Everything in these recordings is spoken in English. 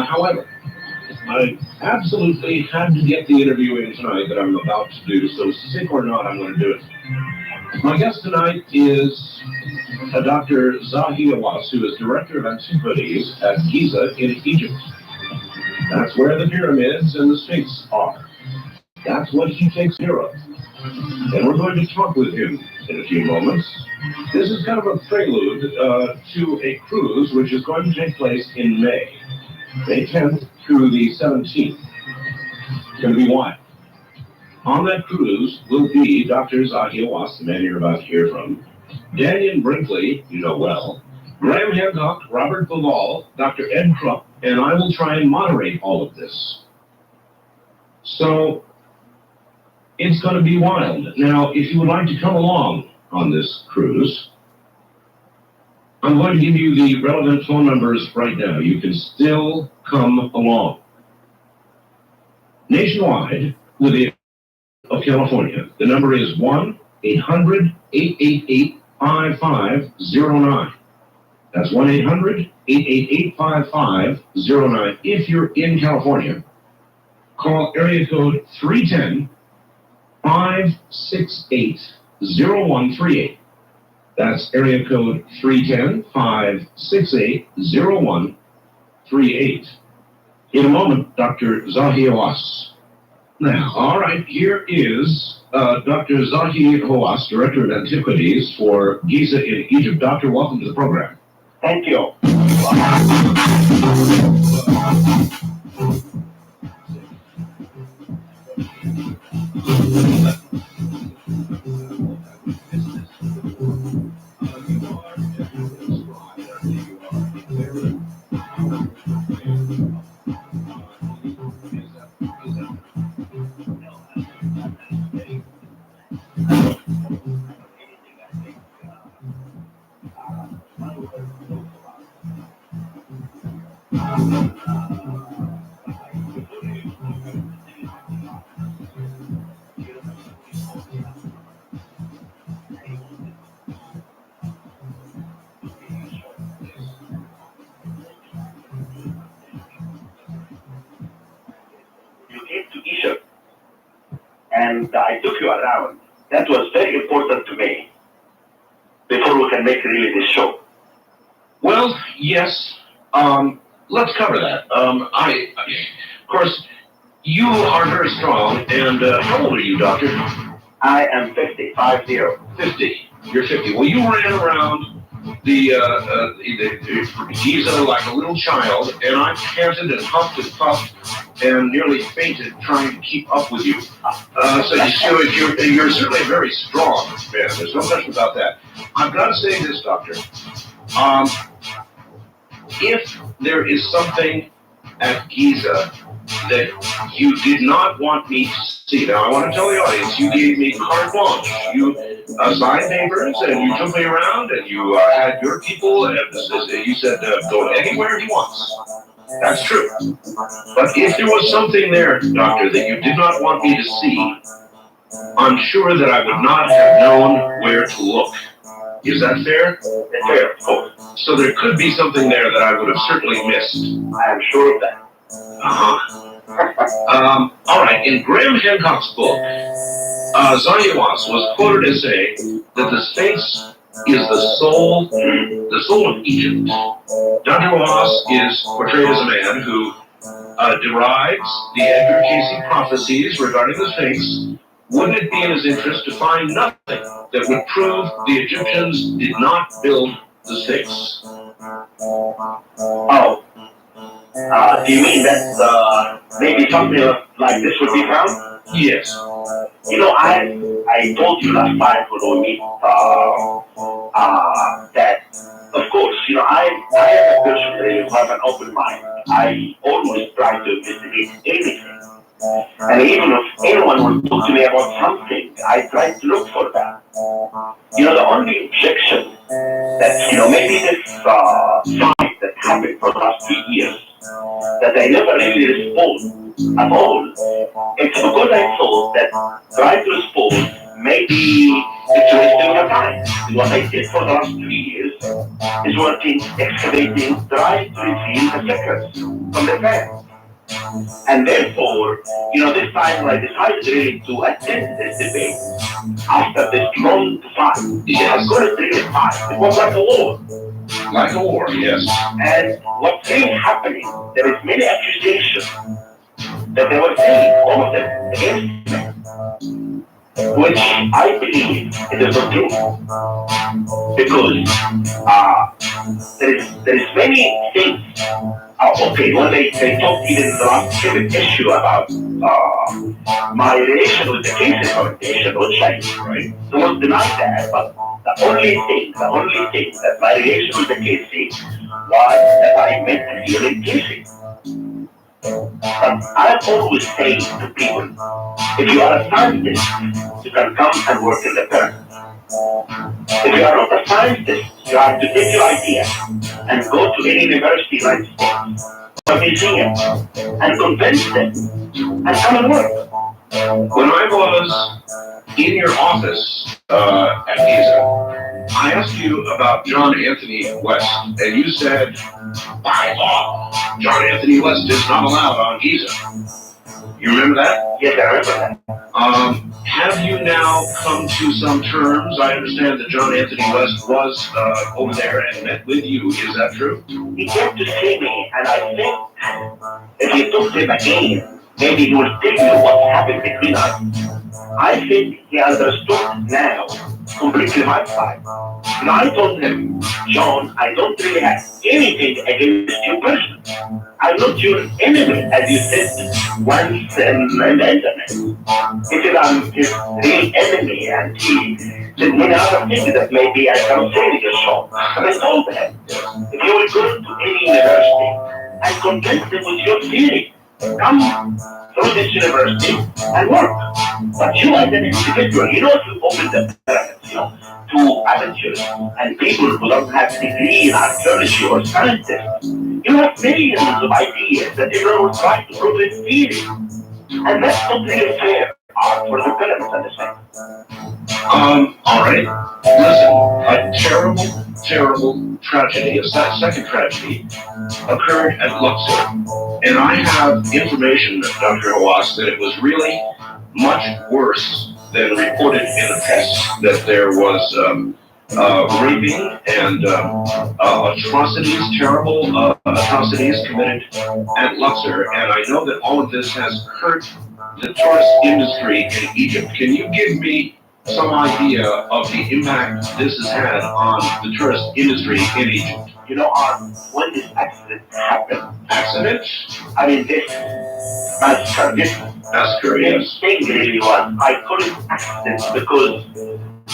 However, I absolutely had to get the interview in tonight that I'm about to do, so sick or not, I'm going to do it. My guest tonight is Dr. Zahi Hawass, who is Director of Antiquities at Giza in Egypt. That's where the pyramids and the Sphinx are. That's what he takes care of. And we're going to talk with him in a few moments. This is kind of a prelude to a cruise which is going to take place in May 10th through the 17th. It's going to be wild. On that cruise will be Dr. Zahi Hawass, the man you're about to hear from, Daniel Brinkley, you know well, Graham Hancock, Robert Bilal, Dr. Ed Krupp, and I will try and moderate all of this. So, it's going to be wild. Now, if you would like to come along on this cruise, I'm going to give you the relevant phone numbers right now. You can still come along. Nationwide, with the of California, the number is 1-800-888-5509. That's 1-800-888-5509. If you're in California, call area code 310-568-0138. That's area code 310-568-0138. In a moment, Dr. Zahi Hawass. Now, all right, here is Dr. Zahi Hawass, Director of Antiquities for Giza in Egypt. Doctor, welcome to the program. Thank you. You came to Egypt and I took you around. That was very important to me before we can make really this show. Well, yes. Let's cover that. Of course, you are very strong. And how old are you, Doctor? I am 50. 50. You're 50. Well, you ran around the Giza like a little child, and I panted and huffed and puffed and nearly fainted trying to keep up with you. So you're certainly very strong, man. There's no question about that. I've got to say this, Doctor. If there is something at Giza that you did not want me to see, now I want to tell the audience, you gave me carte blanche. You assigned neighbors, and you took me around, and you had your people, and you said go anywhere he wants. That's true. But if there was something there, Doctor, that you did not want me to see, I'm sure that I would not have known where to look. Is that fair? Fair, of course. So there could be something there that I would have certainly missed. I am sure of that. All right, in Graham Hancock's book, Zahi Hawass was quoted as saying that the Sphinx is the soul of Egypt. Dr. Hawass is portrayed as a man who derides the Edgar Cayce prophecies regarding the Sphinx. Wouldn't it be in his interest to find nothing that would prove the Egyptians did not build the Sphinx? Oh. Do you mean that maybe something like this would be found? Yes. You know, I told you last time when we meet that, of course, you know, I am a person who has an open mind. I always try to investigate anything. And even if anyone will talk to me about something, I try to look for that. You know, the only objection that, you know, maybe this fight that happened for the last 3 years, that I never really respond at all, it's because I thought that trying to respond maybe It's wasting your time. What I did for the last 3 years is working, excavating, trying to reveal the secrets from the past. And therefore, this time I decided really to attend this debate after this long fight. Yes. Of course, really fight. It was like a war. Like a war, yes. And what's really happening, there is many accusations that they were saying, all of them, against me, which I believe it is not true. Because there is many things. Okay, when they talked even in the last civic issue about my relation with the Casey Foundation, which I don't deny that, but the only thing that my relation with the Casey was that I met Helen Casey. But I always say to people, if you are a scientist, you can come and work in the pyramid. If you are not a scientist, you have to take your idea and go to any university in the United States or museum and convince them and come and work. When I was in your office at Giza, I asked you about John Anthony West, and you said, by law, John Anthony West is not allowed on Giza. You remember that? Yes, I remember that. Have you now come to some terms? I understand that John Anthony West was over there and met with you. Is that true? He came to see me, and I think if you talk to him again, maybe he will tell you what happened between us. I think he understood now completely my side. And I told him, John, I don't really have anything against you personally. I'm not your enemy, as you said once in the internet. He said I'm his real enemy, and he said many other things that maybe I cannot say in your show. And I told him, if you will go to any university and convince them with your theory, come through this university and work. But you as an individual, if you open the pyramids, to amateurs and people who don't have degree in archaeology or scientists, you have millions of ideas that everyone will try to prove in theory. And that's not really fair art for the pyramids at the same. All right. Listen, a terrible tragedy, a second tragedy, occurred at Luxor. And I have information, Dr. Hawass, that it was really much worse than reported in the press, that there was raping and atrocities, terrible atrocities committed at Luxor. And I know that all of this has hurt the tourist industry in Egypt. Can you give me some idea of the impact this has had on the tourist industry in Egypt? When this accident happened, I mean, this massacre, yes. thing really was, I call it accident because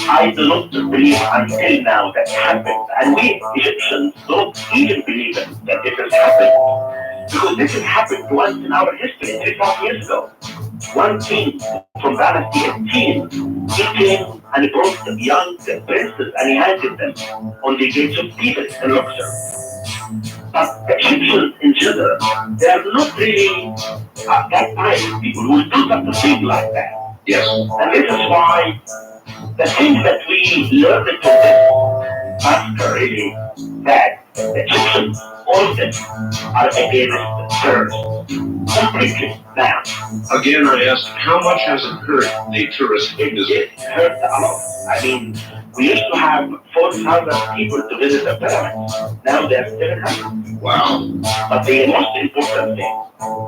I do not believe until now that happened. And we Egyptians don't even believe that it has happened. Because this has happened once in our history, 3,000 years ago. One king from Dynasty 18, he came and he brought the young princes and he handed them on the gates of Thebes in Luxor. But the Egyptians in general, they are not really that kind of people who will do something like that. Yes. And this is why the thing that we learned from this massacre really that the Egyptians, all of them, are against terrorists. Completely now. Again, I asked, how much has it hurt the tourist industry? It hurt a lot. I mean, we used to have 4,000 people to visit the pyramids. Now there are 700. Wow. But the most important thing,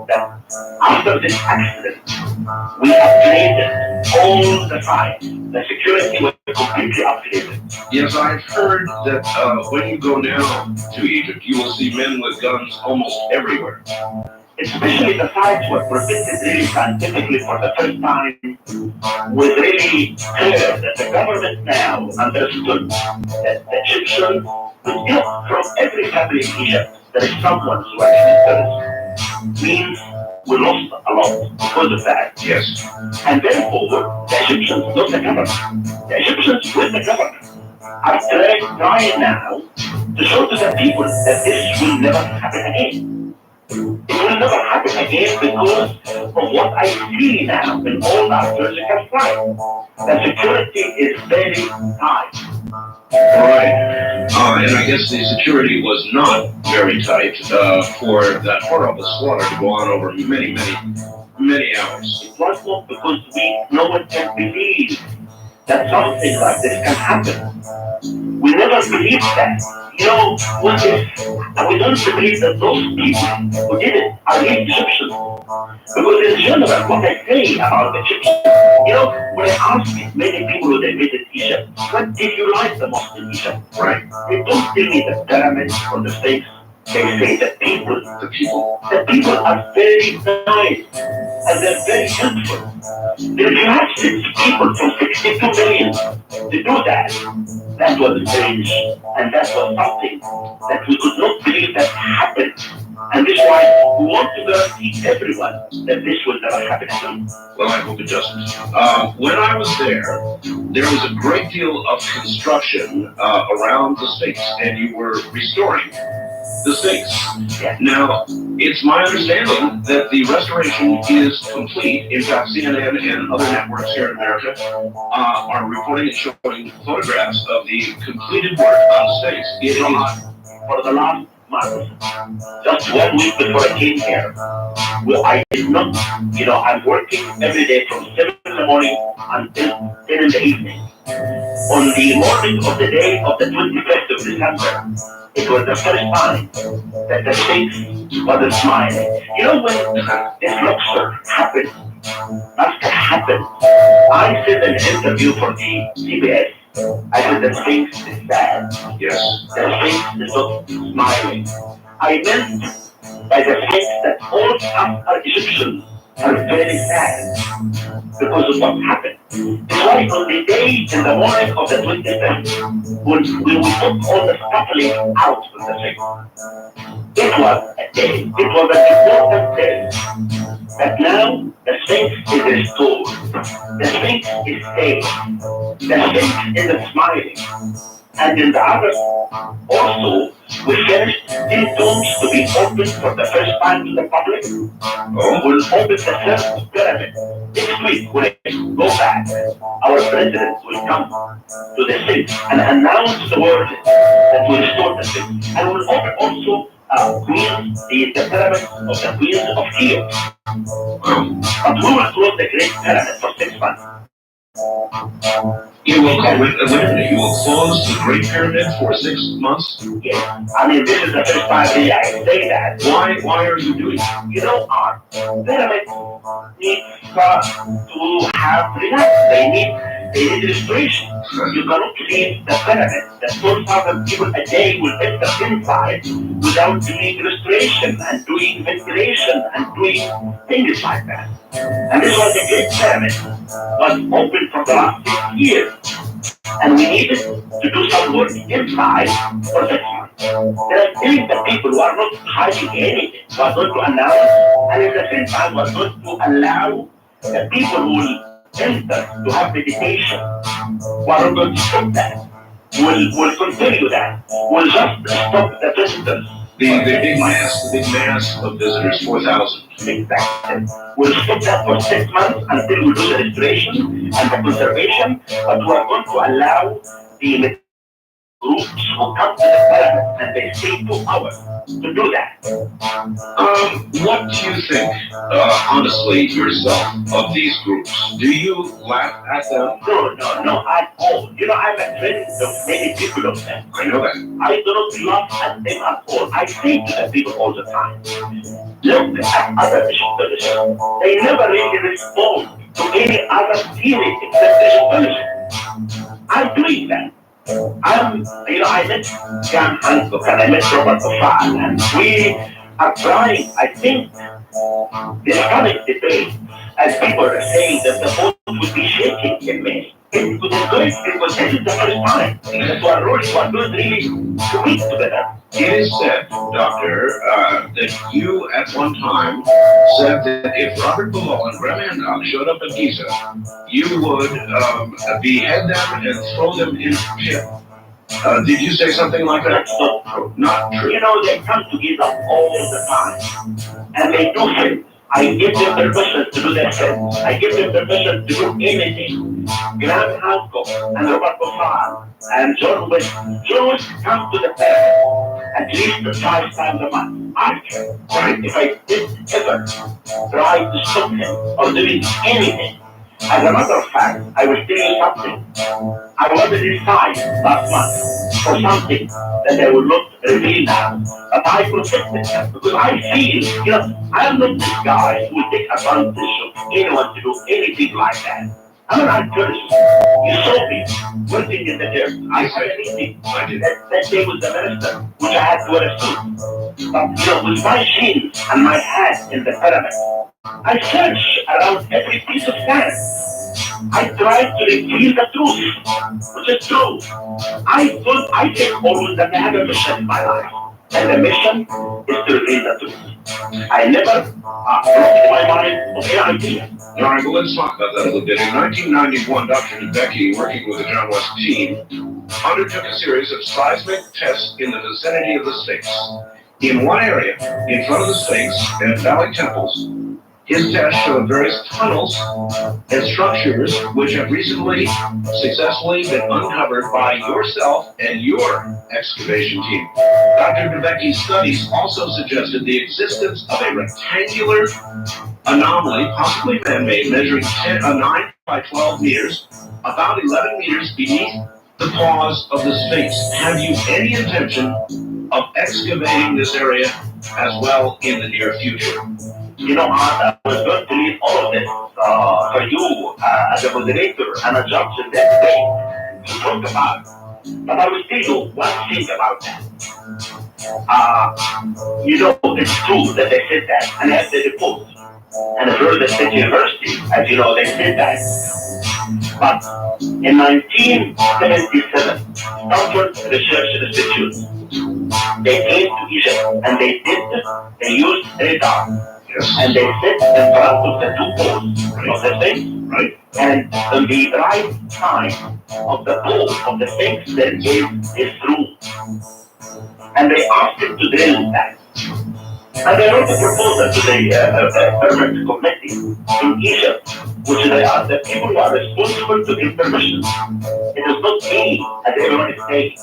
that after this accident, we upgraded all the sites. The security was completely upgraded. Yes, I've heard that when you go now to Egypt, you will see men with guns almost everywhere. Especially the sites were protected really scientifically for the first time, was really clear that the government now understood that the Egyptians, from every family in Egypt, there is someone who actually terrorists. Means we lost a lot because of that. Yes. And therefore, the Egyptians, not the government, the Egyptians with the government, are trying now to show to the people that this will never happen again. It will never happen again because of what I see now in all our surgical sites. The security is very high. Right. And I guess the security was not very tight for that horrible slaughter to go on over many hours. It was not because no one can believe that something like this can happen. We never believed that. You know, what if, and we don't believe that those people who did it are really Egyptians. Because in general, what I say about Egyptians, you know, when I ask many people who they visit Egypt, what did you like the most in Egypt? Right. They don't tell me the pyramids or the sphinx. They say the people. The people are very nice and they're very helpful. If you have 6 people from 62 million to do that, that was strange, and that was something that we could not believe that happened. And this is why we want to guarantee everyone that this will never happen again. Well, I hope it doesn't. When I was there was a great deal of construction around the Sphinx, and you were restoring the Sphinx. Yes. Now, it's my understanding that the restoration is complete. In fact, CNN and other networks here in America are reporting and showing photographs of the completed work on the Sphinx. It is For the last month, just 1 week before I came here, I did not, you know, I'm working every day from 7 in the morning until 10 in the evening. On the morning of the day of the 25th of December, it was the first time that the Sphinx was smiling. You know, when this luxury happened, after happened, I did an interview for the CBS. I said the Sphinx is sad. yes. The Sphinx is not smiling. I meant by the Sphinx that all us are Egyptians are very sad because of what happened. It's why on the day in the morning of the 25th, when we took all the scuffling out from the Sphinx, it was a day, it was an important day. But now the Sphinx is restored. The Sphinx is stable. The Sphinx is smiling. And in the others, also, we finished 10 tombs to be opened for the first time to the public. We'll open the third pyramid. Next week, when I go back, our president will come to the Sphinx and announce the word that we restore the Sphinx. And we'll open also the pyramid of the Queens of Kiev. But we will close the Great Pyramid for 6 months. You will close the Great Pyramid for 6 months? Yes. I mean, this is the first time really I say that. Why are you doing that? You know, our pyramid needs to have relax. They need restoration. You cannot leave the pyramid. The 4,000 people a day will enter inside without doing restoration and doing ventilation and doing things like that. And this was the Great Pyramid was open for the last 6 years. And we needed to do some work inside for 6 months. There are things that people who are not hiding anything, who are going to announce, and at the same time are going to allow the people who will enter to have meditation. We are not going to stop that. We'll continue that. We'll just stop the visitors. The big mass of visitors, 4,000. Exactly. We'll stop that for 6 months until we do the restoration and the conservation, but we are going to allow the groups who come to the pyramid and they stay 2 hours to do that. What do you think, honestly, yourself, of these groups? Do you laugh at them? No, not at all. You know, I'm a friend of many people of them. I know that. I do not laugh at them at all. I say to the people all the time, look at other Egyptians. They never really respond to any other theory except Egyptianism. I'm doing that. I met Jan Hancock and I met Robert O'Farrell, and we are trying, I think, this coming debate, as people are saying that the vote would be shaking in May. It was good because this is the first time that we are going really to meet together. It is said, Doctor, that you at one time said that if Robert Bilal and Graham Hancock showed up at Giza, you would behead them and throw them in a pit. Did you say something like that? That's not true. Not true. You know, they come together all the time, and they do things. I give them permission to do their things. I give them permission to do anything. Graham Hancock and Robert Buffer and John West. John West come to the fair at least 5 times a month. Ask him if I did ever try to stop him or doing anything. As a matter of fact, I will tell you something. I was inside last month for something that I will not reveal now. But I protected him because I feel, I am not this guy who will take advantage of anyone to do anything like that. I'm an archaeologist. You saw me working in the dirt. I saw anything. I did. That day with the minister, which I had to wear a suit. But with my jeans and my hat in the pyramid, I searched around every piece of sand. I tried to reveal the truth, which is true. I thought I take always that I have a mission in my life. And the mission is to reveal the truth. I never blocked my mind of any idea. All right, well, let's talk about that a little bit. In 1991, Dr. DeBecke, working with the John West team, undertook a series of seismic tests in the vicinity of the Sphinx. In one area, in front of the Sphinx and Valley Temples, his tests showed various tunnels and structures which have recently successfully been uncovered by yourself and your excavation team. Dr. DeBecke's studies also suggested the existence of a rectangular anomaly, possibly man-made, measuring 9 by 12 meters, about 11 meters beneath the paws of the Sphinx. Have you any intention of excavating this area as well in the near future? I was going to leave all of this for you as a moderator and a judge in that day to talk about. But I will tell you one thing about that. It's true that they said that, and I have the report. And at Florida State University, as you know, they said that. But in 1977, Stanford Research Institute, they came to Egypt and they used radar. And they sit in front of the two poles of the Sphinx, right? And on the right side of the pole of the Sphinx, there is a screw. And they asked him to drill that. And they wrote a proposal to the permit committee in Egypt, which they are the people who are responsible to give permission. It is not me, as everyone is saying.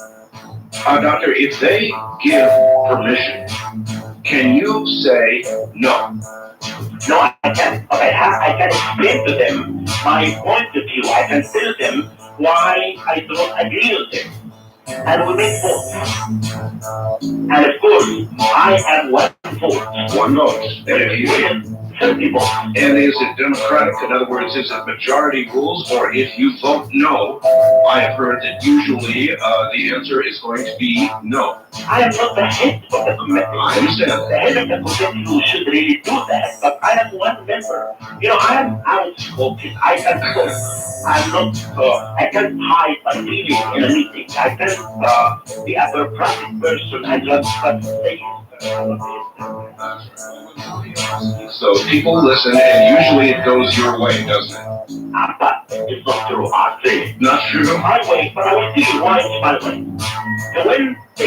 Doctor, if they give permission, can you say no? No, I can't. But I can explain to them my point of view. I can tell them why I don't agree with them. And we make votes. And of course, I have one vote. One vote. And if you 30 votes. And is it democratic? In other words, is it majority rules? Or if you vote no, I have heard that usually the answer is going to be no. I am not the head of the committee. I understand. The head of the committee who should really do that. But I am one member. I am outspoken. I can talk. I'm not, I can't hide my feelings in a meeting. I can't be a bureaucratic person. I just can't say So people listen, and usually it goes your way, doesn't it? But it's not true. I say not true. My way, but I will tell you why it's my way. So when the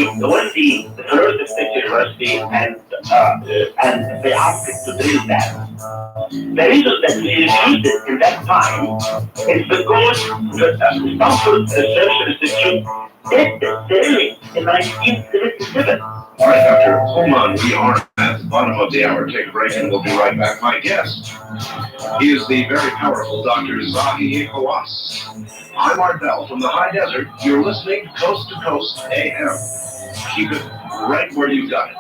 Florida State University and they asked it to drill that, the reason that we refused it in that time is because the Stanford Research Institute did the drilling in 1977. All right, Dr. Holman, we are at the bottom of the hour. Take a break and we'll be right back. My guest is the very powerful Dr. Zahi Hawass. I'm Art Bell from the High Desert. You're listening to Coast to Coast AM. Keep it right where you got it.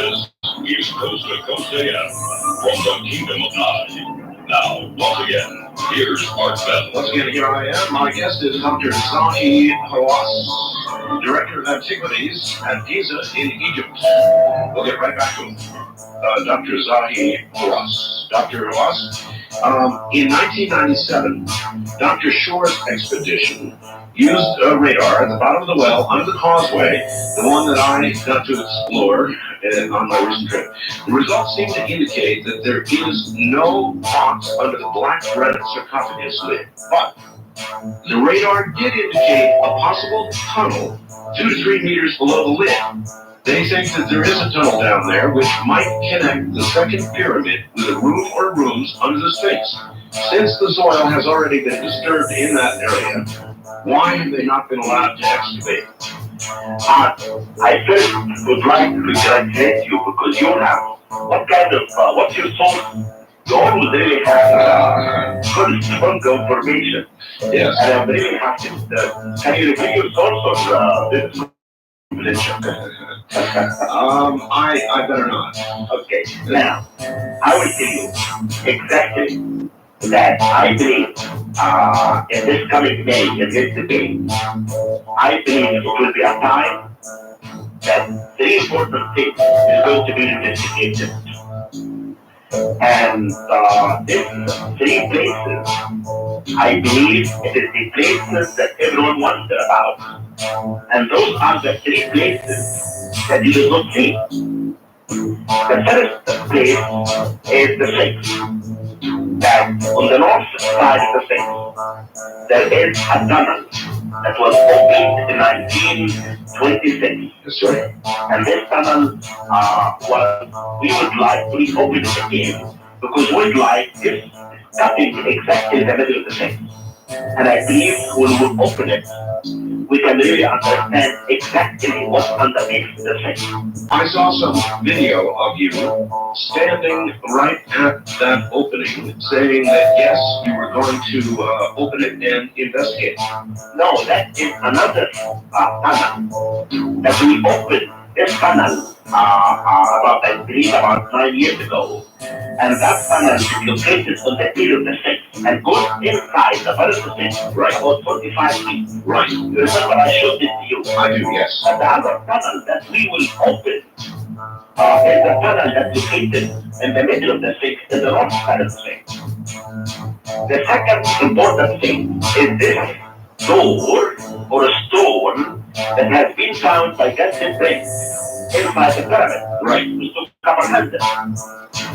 is East Coast to Coast AM from the Kingdom of Nod. Now, once again, here's Art Bell. Once again, here I am. My guest is Dr. Zahi Hawass, Director of Antiquities at Giza in Egypt. We'll get right back to him. Dr. Zahi Hawass. Dr. Hawass, in 1997, Dr. Shore's expedition used a radar at the bottom of the well under the causeway, the one that I got to explore on my recent trip. The results seem to indicate that there is no box under the black granite sarcophagus lid, but the radar did indicate a possible tunnel 2 to 3 meters below the lid. They think that there is a tunnel down there which might connect the second pyramid with a room or rooms under the Sphinx. Since the soil has already been disturbed in that area, why have they not been allowed to excavate? I first would like to congratulate you because you have what's your source? You always really have good, strong information. Yes. And I'm really happy. Can you repeat your source of this position? I better not. Okay. Now, I will tell you exactly that I believe in this coming day, in this debate, I believe it will be a time that 3 important things is going to be investigated. And these 3 places, I believe it is the places that everyone wonder about. And those are the 3 places that you do not see. The first place is the Sphinx. That on the north side of the Sphinx, there is a tunnel that was opened in 1926. Yes, sir. And this tunnel, we would like to reopen it again because we'd like this cutting exactly in the middle of the Sphinx. And I believe when we open it, we can really understand exactly what's underneath the Sphinx. I saw some video of you standing right at that opening, saying that yes, you were going to open it and investigate. No, that is another tunnel that we opened. This tunnel, I believe about 9 years ago, and that tunnel is located on the edge of the Sphinx and goes inside the bottom of the Sphinx, right, about 45 feet. Right. You remember I showed it to you? I do, yes. And the other tunnel that we will open is the tunnel that's located in the middle of the Sphinx, in the north side of the Sphinx. The second important thing is this door or a stone that has been found by Justin Briggs inside the pyramid. Right. To comprehend it.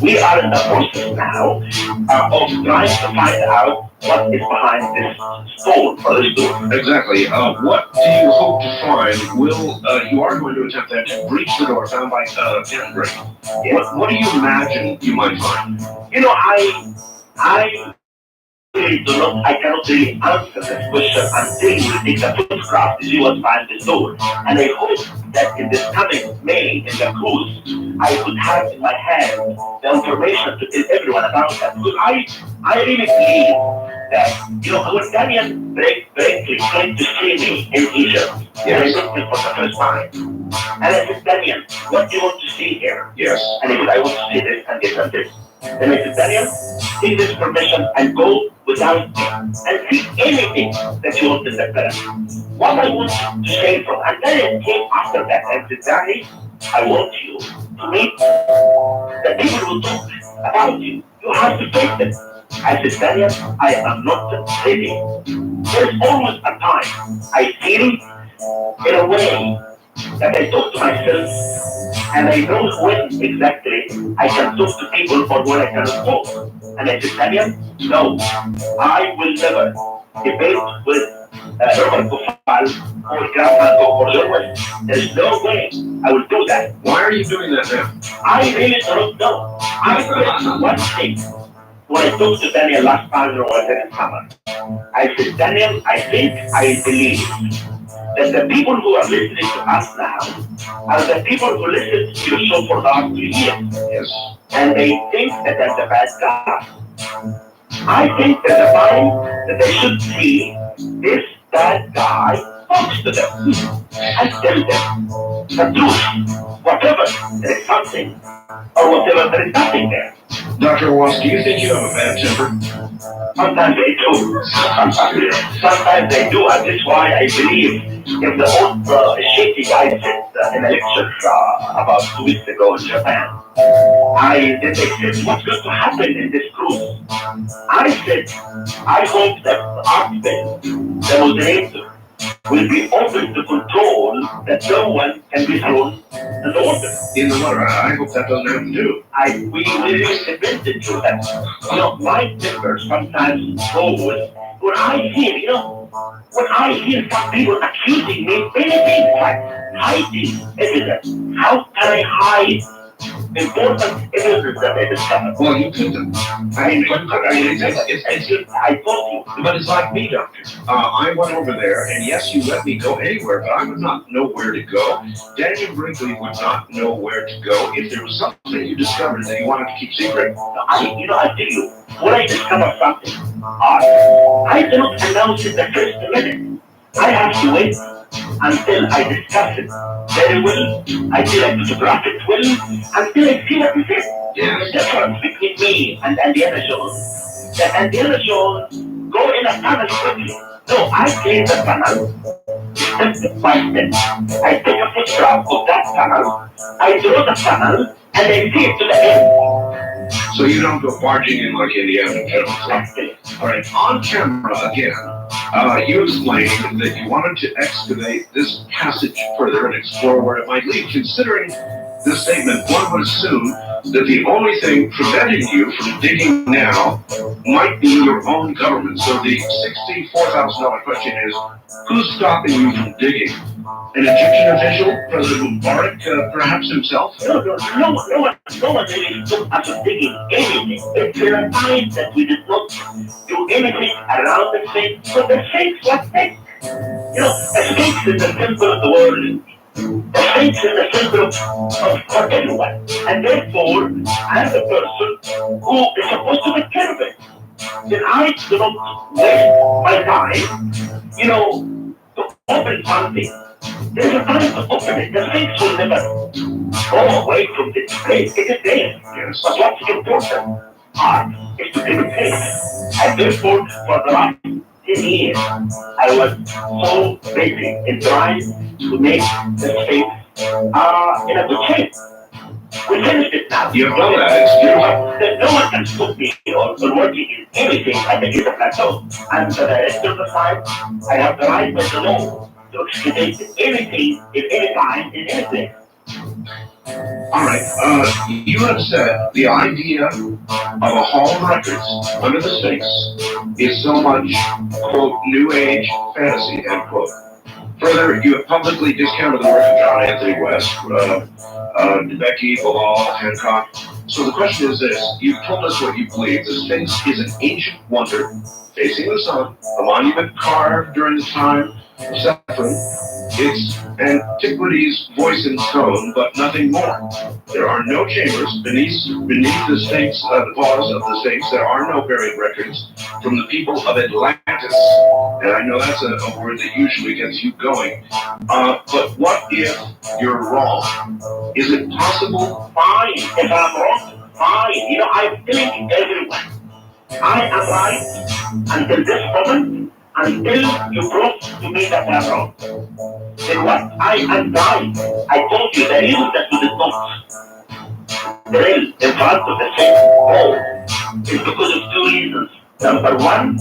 We are in the process now of trying to find out what is behind this stone or this door. Exactly. What do you hope to find? You are going to attempt that to breach the door found by Justin Briggs. Yes. What do you imagine you might find? You know, I cannot really answer this question until you take a photograph to see what's behind this door. And I hope that in this coming May, in the cruise, I could have in my hand the information to tell everyone about that. Because I really believe that, you know, when Daniel Brinkley came to see me in Egypt, and I met him for the first time. And I said, Daniel, what do you want to see here? Yes. And he said, I want to see this and this and this. Then I said, Daniel, take this permission and go without me and see anything that you want in the pyramid. What I want to say from, and then it came after that and said, Danny, I want you to meet the people who talk about you. You have to face them. I said, Daniel, I am not ready. There's always a time I feel in a way that I talk to myself and I know when exactly I can talk to people or when I cannot talk. And I said, Daniel, no, I will never debate with Robert Kufal or Grandma or Lewis. There's no way I will do that. Why are you doing that now? I really don't know. I said one thing when I talked to Daniel last time when I was in summer. I said, Daniel, I believe that the people who are listening to us now are the people who listened to your show for the last 2 years. Yes. And they think that that's a bad guy. I think there's a time that they should see this bad guy talks to them and tell them the truth, whatever there is something or whatever there is nothing there. Dr. Walsh, do you think you have a bad temper? Sometimes they do. Sometimes they do, and that's why I believe if the old shitty guy said in a lecture about 2 weeks ago in Japan, they said, what's going to happen in this cruise? I said, I hope that Artbell, the moderator, will be open to control that no one can be thrown in the water. In the water, I hope that doesn't happen too. We really invented to that. My temper sometimes goes when I hear some people accusing me of anything like hiding evidence. How can I hide important evidence that I discovered? Well, you could. I told you. But it's like me, Doctor. I went over there, and yes, you let me go anywhere, but I would not know where to go. Daniel Brinkley would not know where to go if there was something you discovered that you wanted to keep secret. I tell you, when I discover something odd, I do not announce it the first minute. I have to wait until I discuss it very well, until I photograph it well, until I see what it is. Yes. The difference between me and Indiana Jones, that Indiana Jones go in a tunnel quickly. No, I clean the tunnel, step by step. I take a photograph of that tunnel, I draw the tunnel, and I see it to the end. So you don't go barging in like Indiana Jones. Exactly. All right, on camera again, you explained that you wanted to excavate this passage further and explore where it might lead. Considering this statement, one would assume that the only thing preventing you from digging now might be your own government. So the $64,000 question is, who's stopping you from digging? An Egyptian official, President Mubarak, perhaps himself? No one really took us from digging anything. It's a time that we did not do anything around the Sphinx, so the Sphinx was fixed. The Sphinx is the symbol of the world. The Sphinx is the symbol of everyone. And therefore, I'm the person who is supposed to take care of it. Then I do not waste my time, to open something. There's a time to open it. The Sphinx will never go away from this place. It is there. Yes. But what's important art is to give it place. And therefore, for the last 10 years, I was so busy in trying to make the Sphinx in a good shape. We finished it now. You know that. It's beautiful. No one can stop me or working in anything at the Giza Plateau. I'm the director of the site. I have the right by the law to excavate anything, at any time, in any place. All right, you have said the idea of a hall of records under the Sphinx is so much, quote, new age fantasy, end quote. Further, you have publicly discounted the work of John Anthony West, DeBakey, Bilal, Hancock. So the question is this: you've told us what you believe. The Sphinx is an ancient wonder facing the sun, a monument carved during the time of Saffron. It's antiquity's voice and tone, but nothing more. There are no chambers beneath the Sphinx, the paws of the Sphinx. There are no buried records from the people of Atlantis. And I know that's a word that usually gets you going. But what if you're wrong? Is it possible? Fine. If I'm wrong, fine. I'm telling everyone, I am right until this moment, until you prove to me that I'm wrong. Then what? I am right. I told you the reason that you did not drill in front of the same hole is because of two reasons. Number one,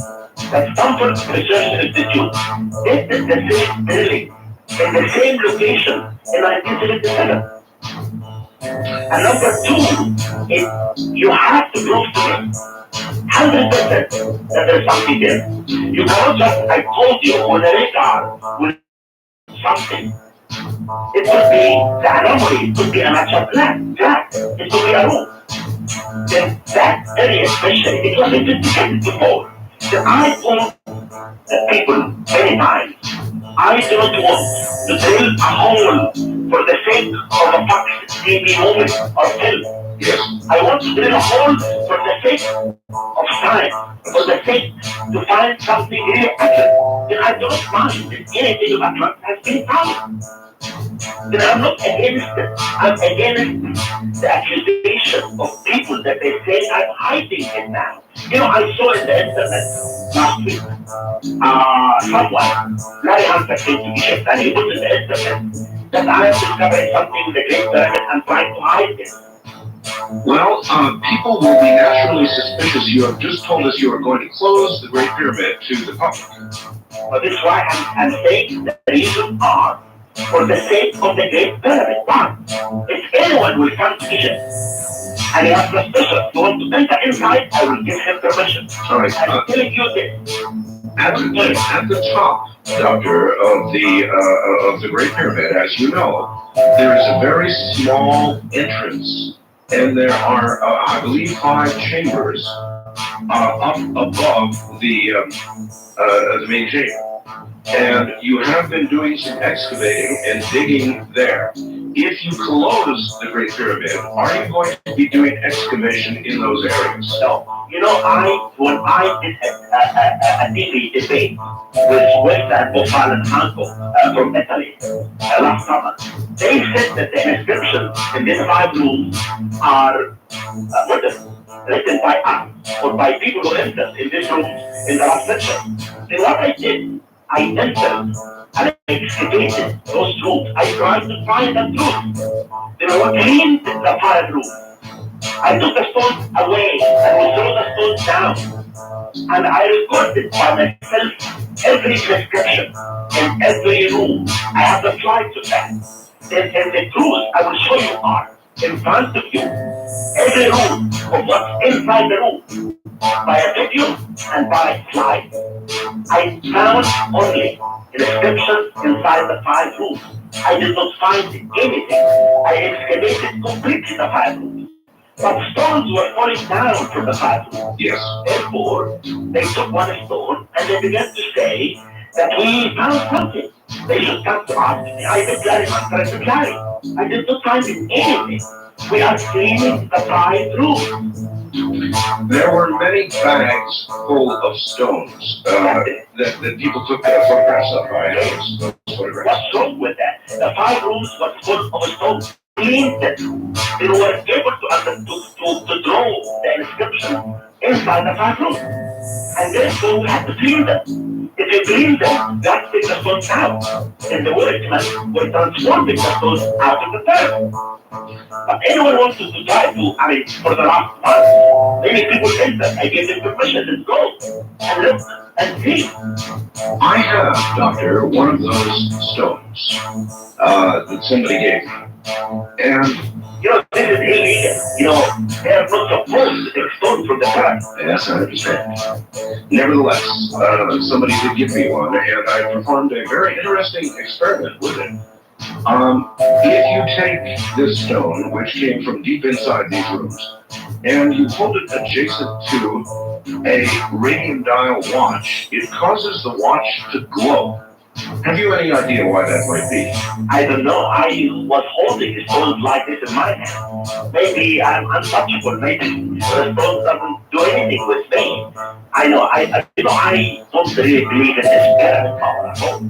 that Stanford Research Institute did the same drilling in the same location in 1977. And number two, you have to prove to me 100% that there's something there. You cannot just, I told you, on a radar will something. It could be the anomaly, it could be a natural flat, it could be a room. Then that area especially, it was investigated before. So I told the people many times I do not want to drill a hole for the sake of a fast TV moment or film. Yes. I want to drill a hole for the sake of time, for the sake to find something really accurate. Then I don't mind if anything about what has been found. Then I'm not against it. I'm against the accusation of people that they say I'm hiding it now. You know, I saw in the internet last week, someone, Larry Hunter came to Egypt and he put in the internet that I am discovering something in the Great Pyramid and trying to hide it. Well, people will be naturally suspicious. You have just told us you are going to close the Great Pyramid to the public. But this is why I'm saying that the reasons are for the sake of the Great Pyramid. But if anyone will come to Egypt and he has suspicion to want to enter inside, I will give him permission. All right. I'm telling you this. At the top, Doctor, of the Great Pyramid, as you know, there is a very small entrance, and there are, I believe, 5 chambers up above the main chamber. And you have been doing some excavating and digging there. If you close the Great Pyramid, are you going to be doing excavation in those areas? No. You know, when I did a TV debate with West and Bofal and Franco from Italy last summer, they said that the inscriptions in these 5 rooms are written by us or by people who entered in these rooms in the last section. Then what I did, I entered and I excavated those rooms. I tried to find the truth. Then I cleaned the 5 rooms. I took the stones away and we threw the stones down. And I recorded by myself every description in every room. I have the slide to that. And the truth I will show you are in front of you. Every room of what's inside the room. By a video and by a slide. I found only inscriptions inside the 5 rooms. I did not find anything. I excavated completely the 5 rooms. But stones were falling down from the 5 rooms. Yes. Therefore, they took one stone and they began to say that we found something. They should come to ask me. I said, Larry, I did not find anything. We are cleaning the 5 rooms. There were many bags full of stones that people took photographs of. I noticed those photographs. What's wrong with that? The 5 rooms were full of stones. Cleaned them. They were able to draw the inscription inside the 5 rooms. And therefore we had to clean them. If you clean them, that takes the stones out. And the workmen were transporting the stones out of the pyramid. But anyone wants to try to, for the last month, many people enter. I gave them permission to go and look and see. I have, Doctor, one of those stones that somebody gave me. And you know, this is illegal. You know, they are not supposed to take stones from the pyramid. yes, I understand. Nevertheless, somebody did give me one, and I performed a very interesting experiment with it. If you take this stone, which came from deep inside these rooms, and you hold it adjacent to a radium dial watch, it causes the watch to glow. Have you any idea why that might be? I don't know. I was holding stones like this in my hand. Maybe I'm untouchable. Maybe the stone doesn't do anything with me. I know. I don't really believe in this pyramid power at all.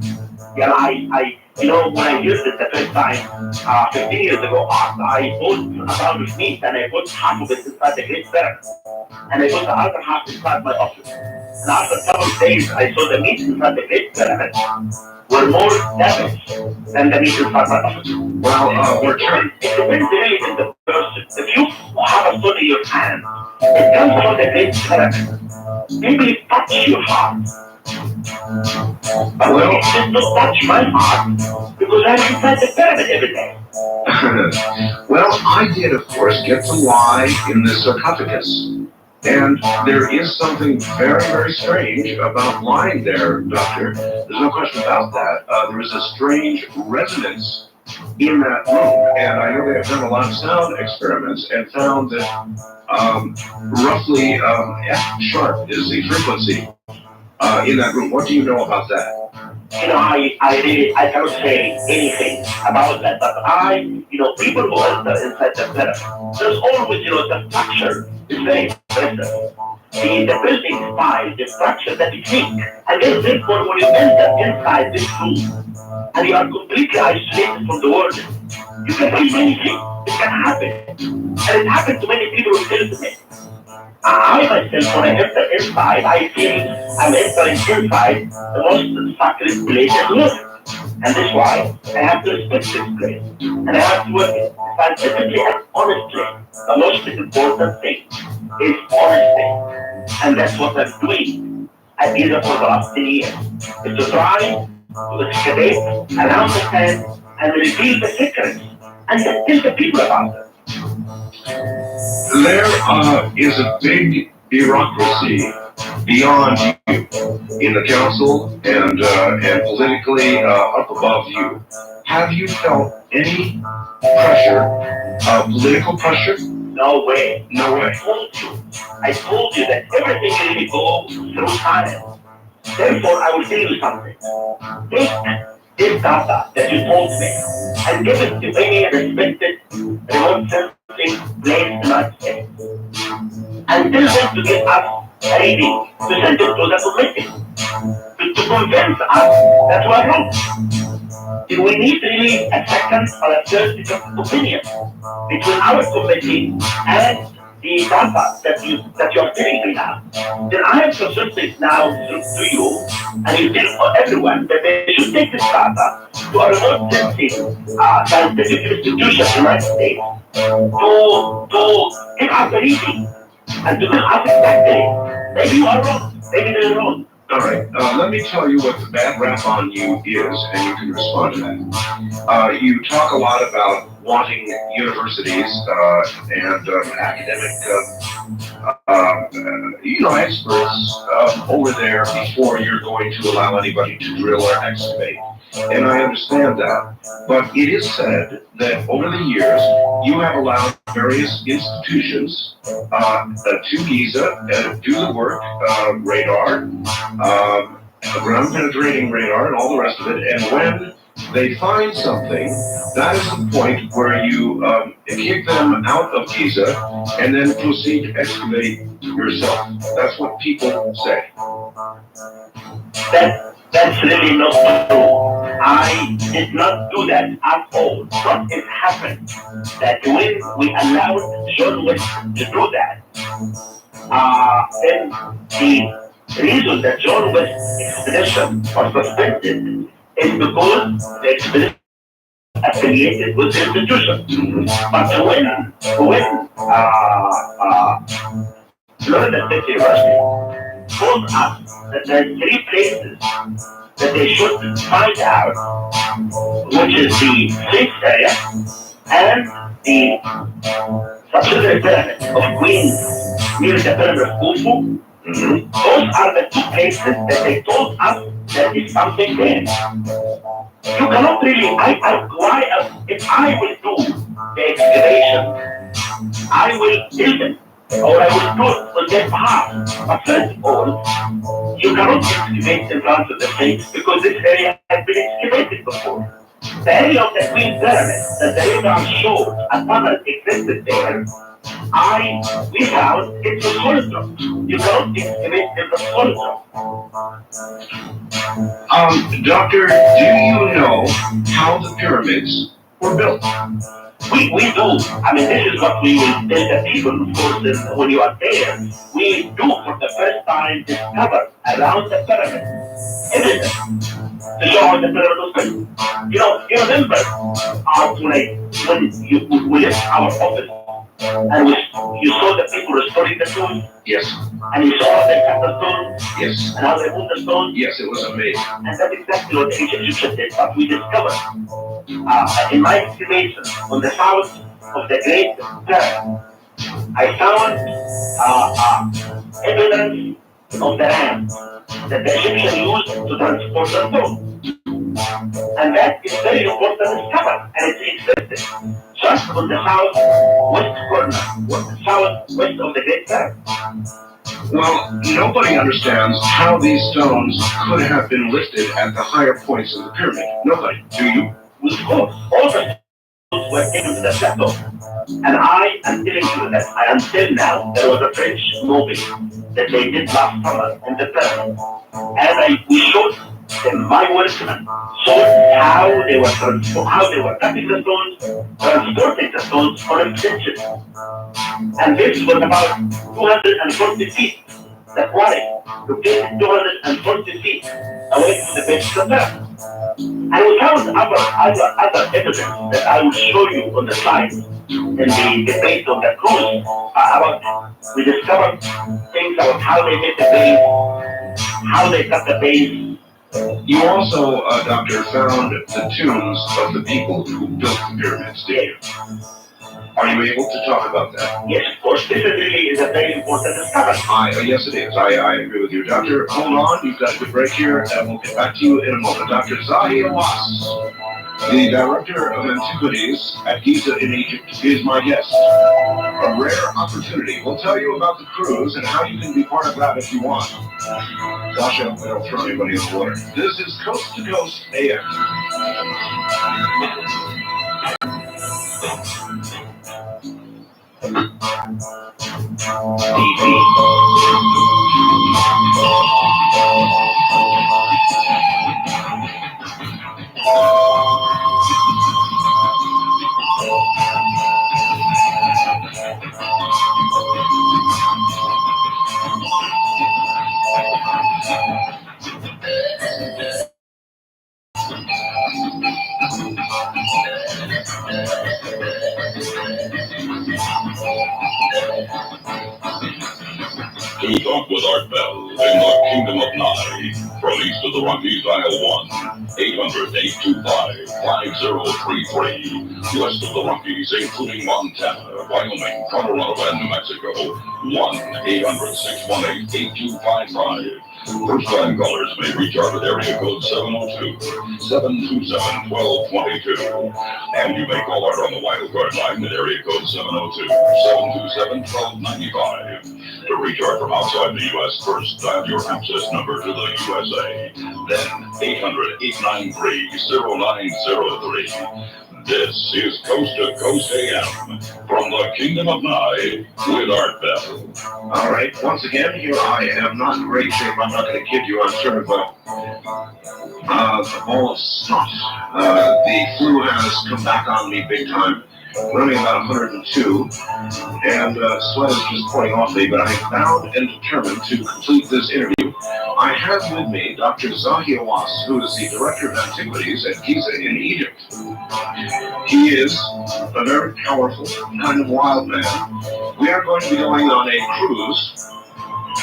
You know, when I used it the first time, 15 years ago, I bought a pound of meat and I put half of it inside the Great Pyramid. And I put the other half inside my office. And after a couple of days, I saw the meat inside the Great Pyramid were more damaged than the meat inside my office. Well, we're trying. It depends really on the person. If you have a stone in your hand, it comes from the Great Pyramid. Maybe touch your heart. But it did not touch my heart because I'm inside the pyramid every day. Well, I did, of course, get to lie in the sarcophagus. And there is something very, very strange about lying there, Doctor. There's no question about that. There is a strange resonance in that room. And I know they have done a lot of sound experiments and found that roughly F sharp is the frequency in that room. What do you know about that? I cannot say anything about that, but people who enter inside the pyramid, there's always, the structure is very impressive. The building style, the structure that is weak. And then therefore, when you enter inside this room, and you are completely isolated from the world, you can feel anything. It can happen. And it happened to many people who tell me. I myself, when I enter inside, I feel I'm entering inside the most sacred place in the world. And that's why I have to respect this place. And I have to work it scientifically and honestly. The most important thing is honesty. And that's what I'm doing. I did it for the last 10 years. Is to try to excavate around the sand and reveal the secrets and then tell the people about it. There is a big bureaucracy beyond you in the council and politically up above you. Have you felt any pressure, political pressure? No way. No way. I told you that everything really goes through science. Therefore, I will tell you something. Take this data that you told me and give it to any respected remote sensing place in the United States. And tell them to give us a reading, to send it to the committee, to convince us that we are wrong. If we need really a second or a third opinion between our committee and the data that you are giving me now, then I have to submit now to you, and you tell everyone that they should take this data to a remote sensing scientific institution in the United States to give us a reading and to tell us exactly maybe you are wrong, maybe they're wrong. All right, let me tell you what the bad rap on you is, and you can respond to that. You talk a lot about wanting universities and academic, experts over there before you're going to allow anybody to drill or excavate. And I understand that. But it is said that over the years, you have allowed various institutions to Giza do the work, radar, ground penetrating radar, and all the rest of it. And when they find something, that is the point where you kick them out of Giza and then proceed to excavate yourself. That's what people say. That's really not true. I did not do that at all. But it happened that when we allowed John West to do that, then the reason that John West's expedition was suspended is because the expedition affiliated with the institution. But when Florida State University told us that there are 3 places that they should find out, which is the Sphinx area and the subsidiary pyramid of Queens near the pyramid of Khufu. Those are the 2 places that they told us there is something there. You cannot really, if I will do the excavation, I will build it, or I will do it on their behalf. But first of all, you cannot excavate in front of the Sphinx because this area has been excavated before. The area of the Queen Pyramid that the radar showed a tunnel existed there, we found it's a solid rock. You cannot excavate in the solid rock. Doctor, do you know how the pyramids were built? We do. I mean, this is what we will tell the people, of course, when you are there. We do for the first time discover around the pyramid evidence to show how the pyramid was built. You remember when we left our office and you saw the people restoring the stone? Yes. And you saw how they cut the stone? Yes. And how they moved the stone? Yes, it was amazing. And that's exactly what the Egyptians did, but we discovered. In my excavation on the south of the Great Pyramid, I found evidence of the ram that the Egyptians used to transport the stone. And that is very important to discover, and it's existed just on the southwest corner, southwest of the Great Pyramid. Well, nobody understands how these stones could have been lifted at the higher points of the pyramid. Nobody. Do you? Of course, all the stones were taken to the plateau. And I am telling you that until now, there was a French movie that they did last summer in the press. And we showed them my workmen, showed how they were cutting the stones, transporting the stones for extension. And this was about 240 feet. The quarry to get 240 feet away from the base of the earth. And we found other evidence that I will show you on the slide in the debate on the cruise. We discovered things about how they made the base, how they cut the base. You also, Doctor, found the tombs of the people who built the pyramids, did you? Are you able to talk about that? Yes, of course. This really is a very important discovery. Yes, it is. I agree with you. Doctor, hold on. You've got a good break here, and we'll get back to you in a moment. Dr. Zahi Hawass, the Director of Antiquities at Giza in Egypt, is my guest. A rare opportunity. We'll tell you about the cruise and how you can be part of that if you want. Sasha, we don't throw anybody in the water. This is Coast to Coast AM. To talk with Art Bell in the Kingdom of Nye. From east of the Rockies, dial 1-800-825-5033. West of the Rockies, including Montana, Wyoming, Colorado, and New Mexico, 1-800-618-8255. First-time callers may recharge at area code 702-727-1222. And you may call Art on the wildcard line at area code 702-727-1295. To recharge from outside the U.S., first dial your access number to the USA. Then 800-893-0903. This is Coast to Coast AM from the Kingdom of Nye with Art Bell. All right, once again, here I am, not in great shape. I'm not going to kid you. I'm sort of a ball of snot. The flu has come back on me big time. Running about 102, and sweat is just pouring off me, but I found and determined to complete this interview. I have with me Dr. Zahi Hawass, who is the Director of Antiquities at Giza in Egypt. He is a very powerful, kind of wild man. We are going to be going on a cruise,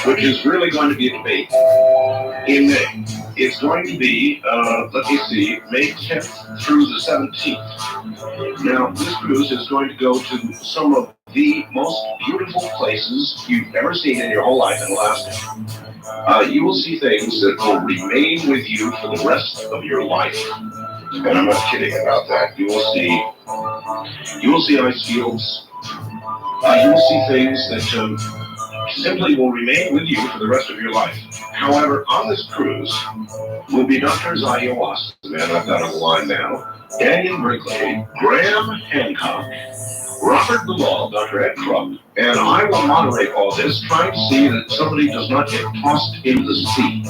which is really going to be a debate, in May. It's going to be, May 10th through the 17th. Now, this cruise is going to go to some of the most beautiful places you've ever seen in your whole life in Alaska. You will see things that will remain with you for the rest of your life. And I'm not kidding about that. You will see ice fields. You will see things that simply will remain with you for the rest of your life. However, on this cruise will be Dr. Zahi Hawass, the man I've got on the line now, Daniel Brinkley, Graham Hancock, Robert Bilal, Dr. Ed Krupp, and I will moderate all this, trying to see that somebody does not get tossed into the sea,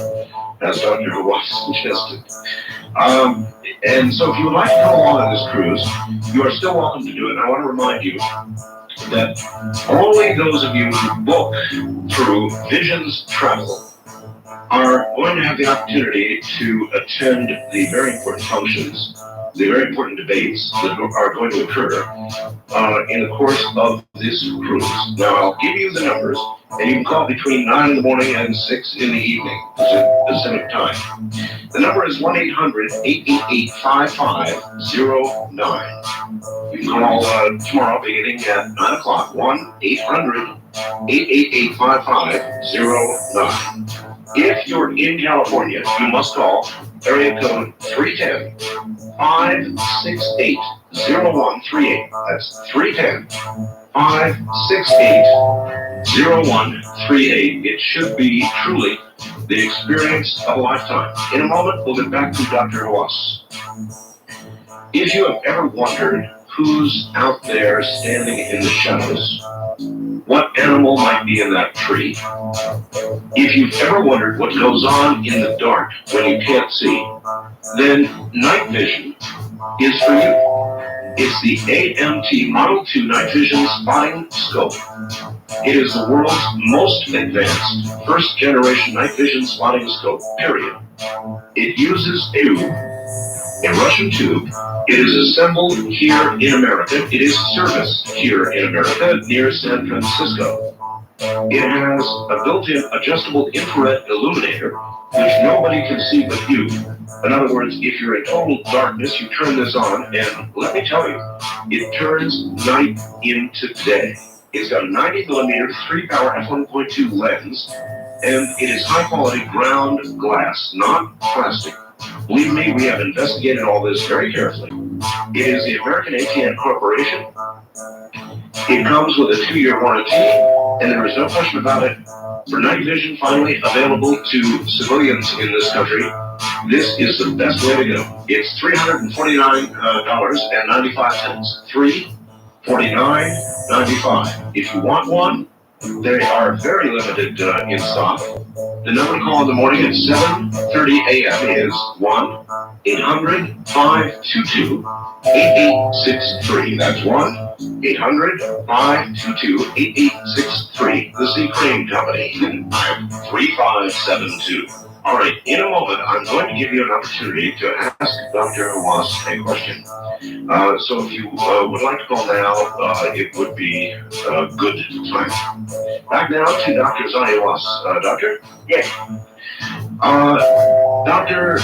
as Dr. Hawass suggested. And so if you would like to come along on this cruise, you are still welcome to do it. And I want to remind you that only those of you who book through Visions Travel are going to have the opportunity to attend the very important functions, the very important debates that are going to occur in the course of this cruise. Now, I'll give you the numbers, and you can call between 9 in the morning and 6 in the evening, Pacific time. The number is 1-800-888-5509. You can call tomorrow beginning at 9 o'clock, 1-800-888-5509. If you're in California, you must call area code 310-568-0138. That's 310-568-0138. 0138. It should be truly the experience of a lifetime. In a moment, we'll get back to Dr. Hawass. If you have ever wondered who's out there standing in the shadows, what animal might be in that tree, if you've ever wondered what goes on in the dark when you can't see, then night vision is for you. It's the AMT Model 2 Night Vision Spotting Scope. It is the world's most advanced first-generation night vision spotting scope, period. It uses a Russian tube. It is assembled here in America. It is serviced here in America near San Francisco. It has a built-in adjustable infrared illuminator, which nobody can see but you. In other words, if you're in total darkness, you turn this on, and let me tell you, it turns night into day. It's got a 90mm 3-power f1.2 lens, and it is high-quality ground glass, not plastic. Believe me, we have investigated all this very carefully. It is the American ATN Corporation. It comes with a 2-year warranty, and there is no question about it. For night vision finally available to civilians in this country, this is the best way to go. It's $349.95. $349.95. If you want one, they are very limited in stock. The number to call in the morning at 7:30 a.m. is 1-800-522-8863. That's 1-800-522-8863. The C. Crane Company. I'm 3572. All right, in a moment, I'm going to give you an opportunity to ask Dr. Hawass a question. So if you would like to call now, it would be a good time. Back now to Dr. Zonny Hawass. Doctor? Yes. Doctor,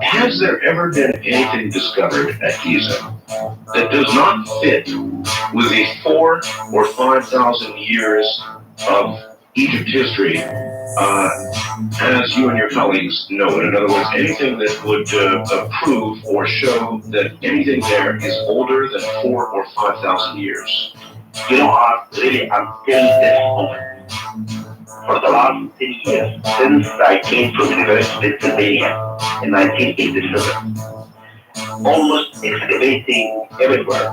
has there ever been anything discovered at Giza that does not fit with the 4,000 or 5,000 years of Egypt history, as you and your colleagues know it? In other words, anything that would prove or show that anything there is older than 4,000 or 5,000 years? You know, really, until this moment, for the last 10 years, since I came from the University of Pennsylvania in 1987, almost excavating everywhere.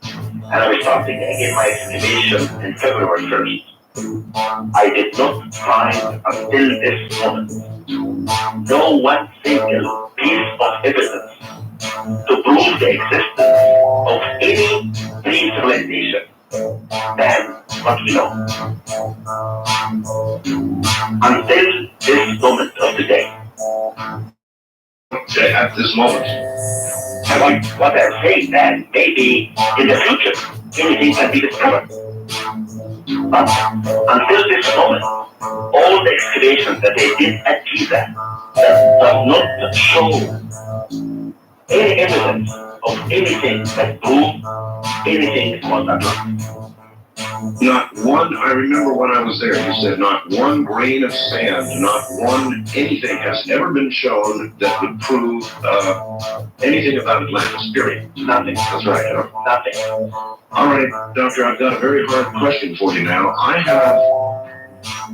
And I was starting again my excavation in February 1st. I did not find until this moment no one single piece of evidence to prove the existence of any pre-civilization than what we know. Until this moment of today. At this moment. And what I'm saying that maybe in the future anything can be discovered. But until this moment, all the excavations that they did at Giza that does not show any evidence of anything that proved anything was Atlantis. Not one, I remember when I was there, you said not one grain of sand, not one anything has ever been shown that would prove anything about Atlantis, period. Nothing. That's right, huh? Nothing. All right, Doctor, I've got a very hard question for you now. I have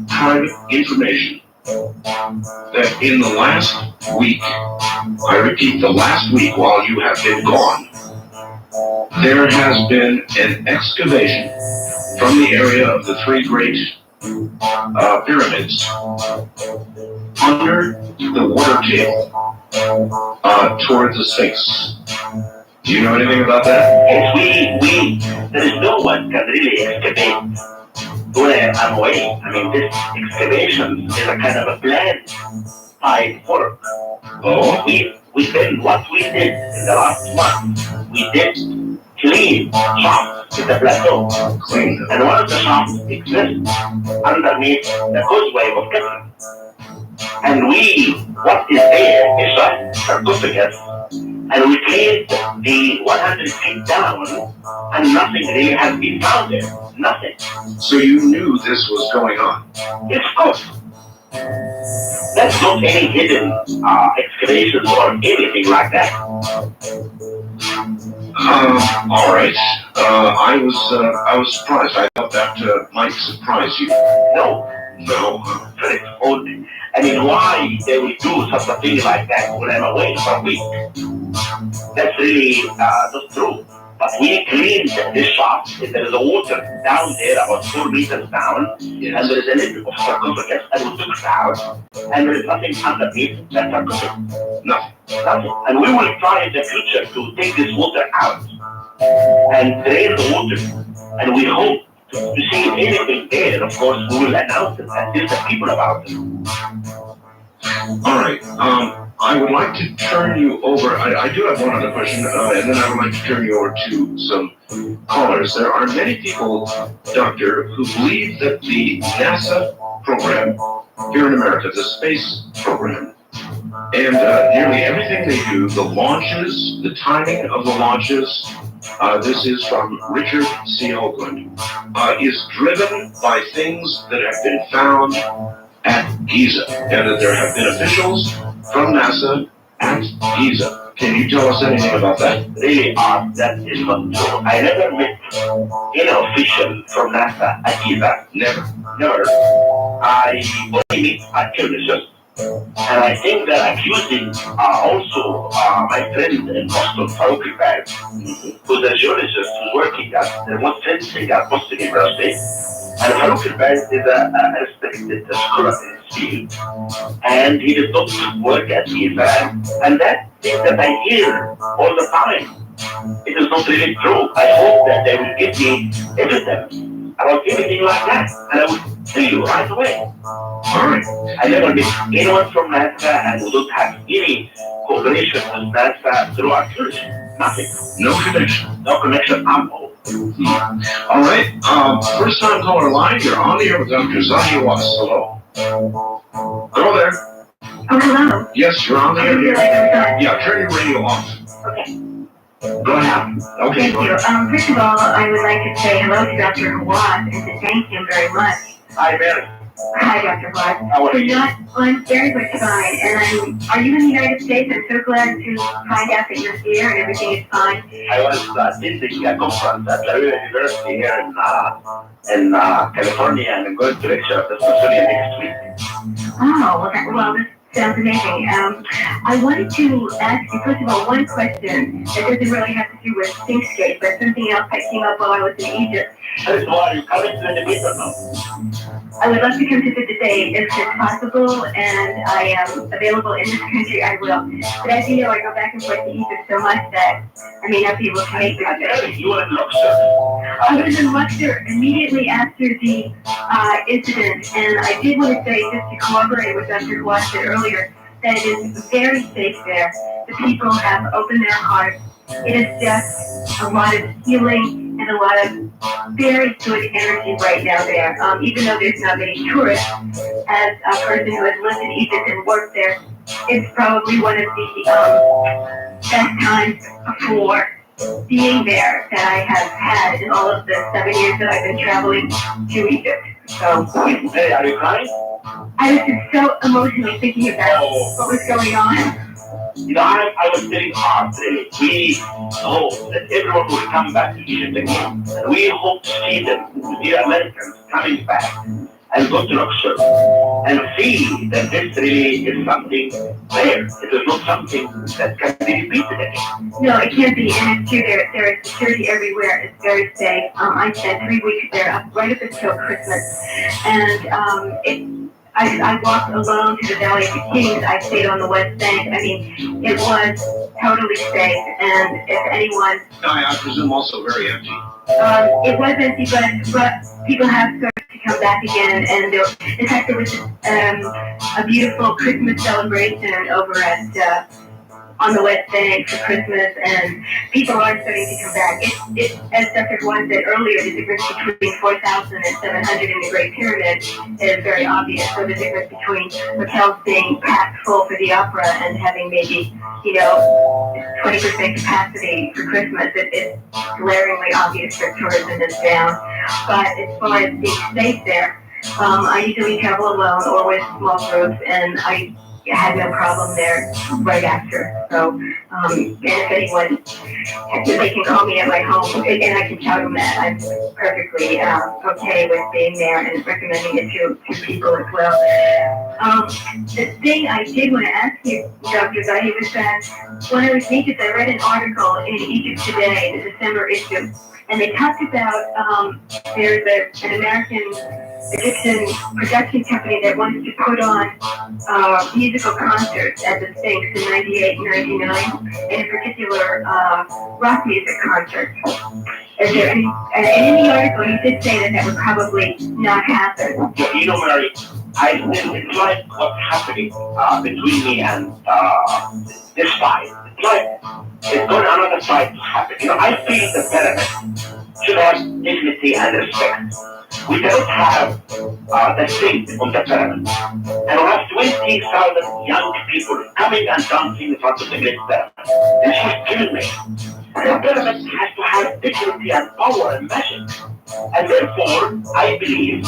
had information that in the last week, I repeat, the last week while you have been gone, there has been an excavation from the area of the 3 great pyramids under the water table towards the Sphinx. Do you know anything about that? Yes, there is no one can really excavate where I'm away. I mean, this excavation is a kind of a planned type work. Oh? We did what we did in the last month. We did clean shafts in the plateau. Clean. And one of the shafts exists underneath the causeway of Kepler. And what is there is just sarcophagus. And we cleaned the 100 feet down, and nothing really has been found there. Nothing. So you knew this was going on? Yes, of course. That's not any hidden excavations or anything like that. All right. I was surprised. I thought that might surprise you. No, No. very only. I mean, why they will do such a thing like that when I'm away for a week? That's really not true. But we cleaned the shop. There is a water down there, about 4 meters down, Yes. and there is a little bit of sarcophagus, and we took it out, and there is nothing underneath that sarcophagus. Nothing. Nothing. And we will try in the future to take this water out and drain the water, and we hope to see anything there. Of course, we will announce it and tell the people about it. All right. I would like to turn you over. I do have one other question, and then I would like to turn you over to some callers. There are many people, Doctor, who believe that the NASA program here in America, the space program, and nearly everything they do, the launches, the timing of the launches, this is from Richard C. Oakland, is driven by things that have been found at Giza, and that there have been officials from NASA at Giza. Can you tell us anything about that? Really odd, that is not true. I never met any official from NASA at Giza. Never. Never. I only meet archaeologists. And I think they're accusing also my friend in Boston, Farouk Ibad, who's a geologist who's working at the remote sensing at Boston University. And Farouk Ibad is a respected scholar in his field. And he did not work at Giza. And that thing that I hear all the time, it is not really true. I hope that they will give me evidence about anything like that. And I will tell you right away. All right. I never met anyone from NASA, and we don't have any cooperation with NASA through archaeology. Nothing. No connection. No connection at all. All right. First time caller line. You're on the air with Dr. Zania Watts. Hello. Hello there. Oh, hello. Yes, you're on the I air. didn't realize I was on. Yeah, turn your radio off. Okay. Go ahead. Okay, Thank go you. ahead. First of all, I would like to say hello to Dr. Watt and to thank him very much. Hi, Mary. Hi, Dr. Watt. How are you? I'm very much fine. And are you in the United States? I'm so glad to find out that you're here and everything is fine. I was attending a conference at La Riva University here in California, and I'm going to lecture at the Smithsonian next week. Oh, well, this sounds amazing. I wanted to ask you, first of all, one question that doesn't really have to do with Thinkscape, but something else that came up while I was in Egypt. First of all, are you coming to the debate or no? I would love to come to the debate if it's possible, and I am available in this country, I will. But as you know, I go back and forth to Egypt so much that I may not be able to make the debate. You were in Luxor. I was in Luxor immediately after the incident, and I did want to say, just to corroborate what Dr. Watt said earlier, that it is very safe there. The people have opened their hearts. It is just a lot of healing and a lot of very good energy right now there. Even though there's not many tourists, as a person who has lived in Egypt and worked there, it's probably one of the best times for being there that I have had in all of the 7 years that I've been traveling to Egypt. So Hey, are you crying? I was just so emotionally thinking about what was going on. You know, I was telling Art, we hope that everyone will come back to Egypt again. And we hope to see them, the Americans, coming back and go to Luxor and see that this really is something there. It is not something that can be repeated again. No, it can't be, and it's true. There is security everywhere. It's very safe. I spent 3 weeks there, right up until Christmas, and I walked alone to the Valley of the Kings. I stayed on the West Bank. I mean, it was totally safe, and if anyone... I presume also very empty. It was empty, but people have started to come back again, and in fact, there was a beautiful Christmas celebration over at on the West Bank for Christmas, and people are starting to come back. It's as Dr. Juan said earlier, the difference between 4,000 and 700 in the Great Pyramid is very obvious. So the difference between hotels being packed full for the opera and having maybe, 20% capacity for Christmas, it's glaringly obvious that tourism is down. But as far as being safe there, I usually travel alone or with small groups, and had no problem there right after. So, and if anyone, they can call me at my home, and I can tell them that I'm perfectly okay with being there and recommending it to people as well. The thing I did want to ask you, Dr. Zahi, was that when I was in Egypt, I read an article in Egypt Today, the December issue, and they talked about there's an American Egyptian production company that wanted to put on musical concerts at the Sphinx in 98 and 99, and in particular rock music concerts. Is there any, and in the article you did say that would probably not happen. You know, Mary, I it's like what's happening between me and this side. It's like it's going another side to happen. You know, I feel the pyramid should have dignity and respect. We don't have the seat on the pyramid. And we have 20,000 young people coming and dancing in front of the great pyramid. This is killing me. The pyramid has to have dignity and power and magic. And therefore, I believe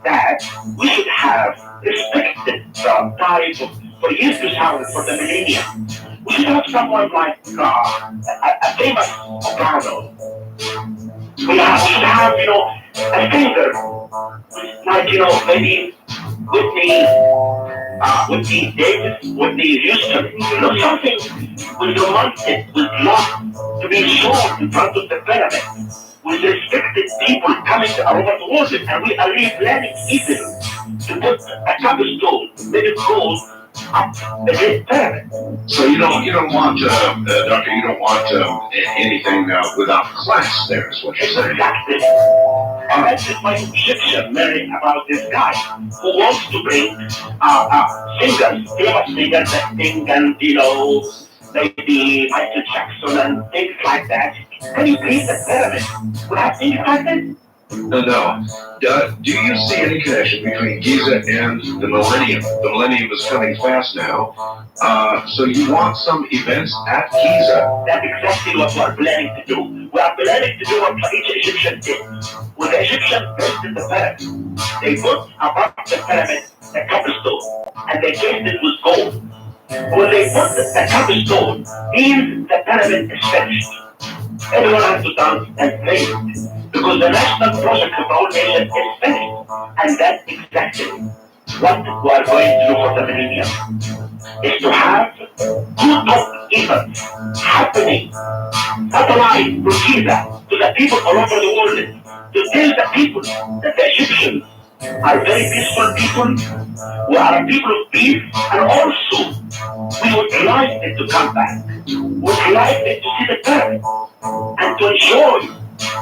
that we should have respected the type of, for years to come, for the millennium. We should have someone like a famous soprano. We should have, you know, a singer, like, you know, maybe Whitney Davis, Whitney Houston, you know, something with romantic, with love, to be shown in front of the pyramid, with respected people coming over the world, and we are really planning even to put a cobblestone, maybe gold, up the great pyramid. So you don't want, Doctor, you don't want anything without class there, is what you're saying. Exactly. And that's just my objection, Mary, about this guy who wants to bring singers, famous singers that sing and, you know, maybe Michael Jackson and things like that. Can you please the pyramid? Would have things like that? No. Do you see any connection between Giza and the millennium? The millennium is coming fast now. So you want some events at Giza? That's exactly what we're planning to do. We are planning to do what each Egyptian did. When the Egyptians built the pyramid, they put above the pyramid a cobblestone, and they cased it with gold. When they put the cobblestone, means the pyramid is finished. Everyone has to dance and play it. Because the national project of our nation is finished. And that's exactly what we are going to do for the millennium. Is to have two top events happening, satellite to Giza, to the people all over the world, to tell the people that the Egyptians are very peaceful people, we are a people of peace, and also we would like them to come back. We would like them to see the pyramid and to enjoy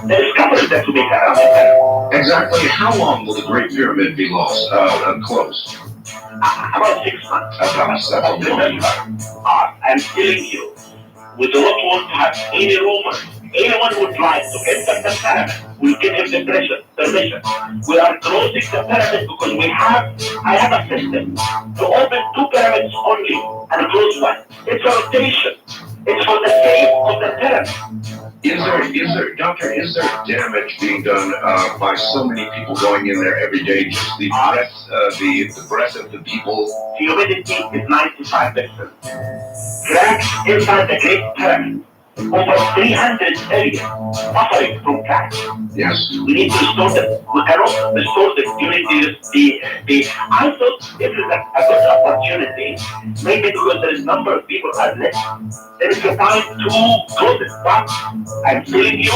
the discovery that we make around the pyramid. Exactly how long will the Great Pyramid be closed? About 6 months. That's a long Remember, I'm telling you, we do not want to have any rumors. Anyone who would like to enter the pyramid, we give him the permission. We are closing the pyramid because I have a system to open 2 pyramids only and close one. It's a rotation. It's for the sake of the pyramid. Is there damage being done by so many people going in there every day? Just the breath of the people. Humidity is 95%. Cracks inside the Great Pyramid. Over 300 areas suffering from cracks. Yes. We need to restore them. We cannot restore them during I thought this is a good opportunity, maybe because there is a number of people are left. There is a time to close it, but I'm telling you,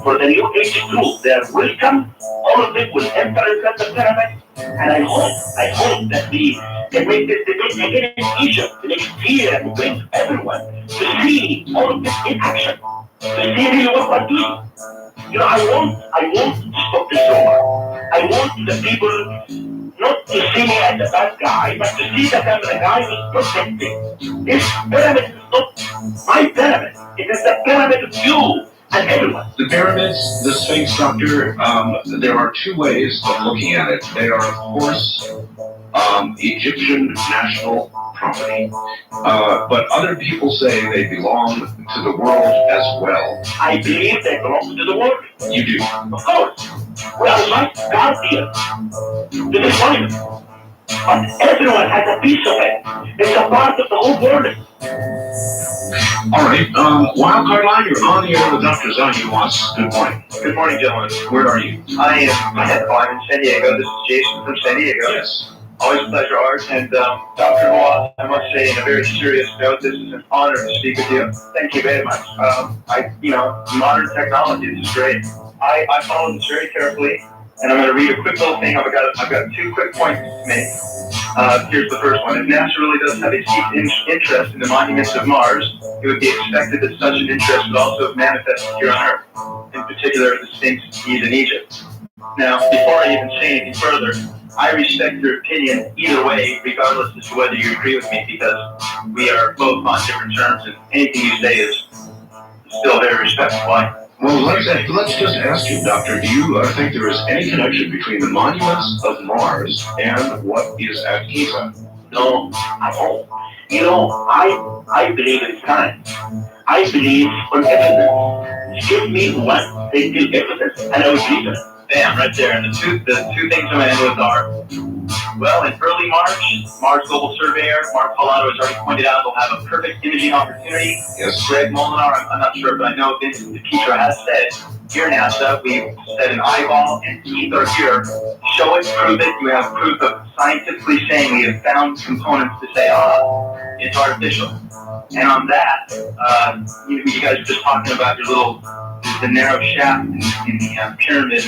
for the new age group, they are welcome. All of them will enter inside the pyramid, and I hope that we can make this debate again in Egypt next year and bring everyone to see all of this in action, to see really what we're doing. You know, I want to stop this rumor. I want the people not to see me as a bad guy, but to see that I'm the guy who's protecting. This pyramid is not my pyramid. It is the pyramid of you and everyone. The pyramids, the Sphinx, Doctor, there are 2 ways of looking at it. They are, of course, Egyptian national property, but other people say they belong to the world as well. I believe they belong to the world. You do. Of course. We are like guardians to this monument. but everyone has a piece of it. It's a part of the whole world. All right, Wildcard Line, you're on the air with Dr. Zahi Hawass. Good morning. Good morning, gentlemen. Where are you? I'm in San Diego. This is Jason from San Diego. Yes. Always a pleasure, Art. And Dr. Hawass, I must say, in a very serious note, this is an honor to speak with you. Thank you very much. Modern technology, this is great. I follow this very carefully, and I'm going to read a quick little thing. I've got 2 quick points to make. Here's the first one. If NASA really does have a deep interest in the monuments of Mars, it would be expected that such an interest would also have manifested here on Earth, in particular the Sphinx in Egypt. Now, before I even say anything further, I respect your opinion either way, regardless as to whether you agree with me, because we are both on different terms, and anything you say is still very respectful. Well, let's just ask you, Doctor, do you think there is any connection between the monuments of Mars and what is at Giza? No, I don't. I believe in science. I believe on evidence. Give me one single evidence, and I will believe it. Bam, right there. And the two things I'm going to end with are, well, in early March, Mars Global Surveyor, Mark Pallado has already pointed out they'll have a perfect imaging opportunity. Yes. Greg Molinar, I'm not sure, but I know Vincent DePietro has said, here NASA, we've set an eyeball and teeth are here. Show it, prove it. You have proof of scientifically saying we have found components to say, it's artificial. And on that, you guys were just talking about the narrow shaft in the pyramid,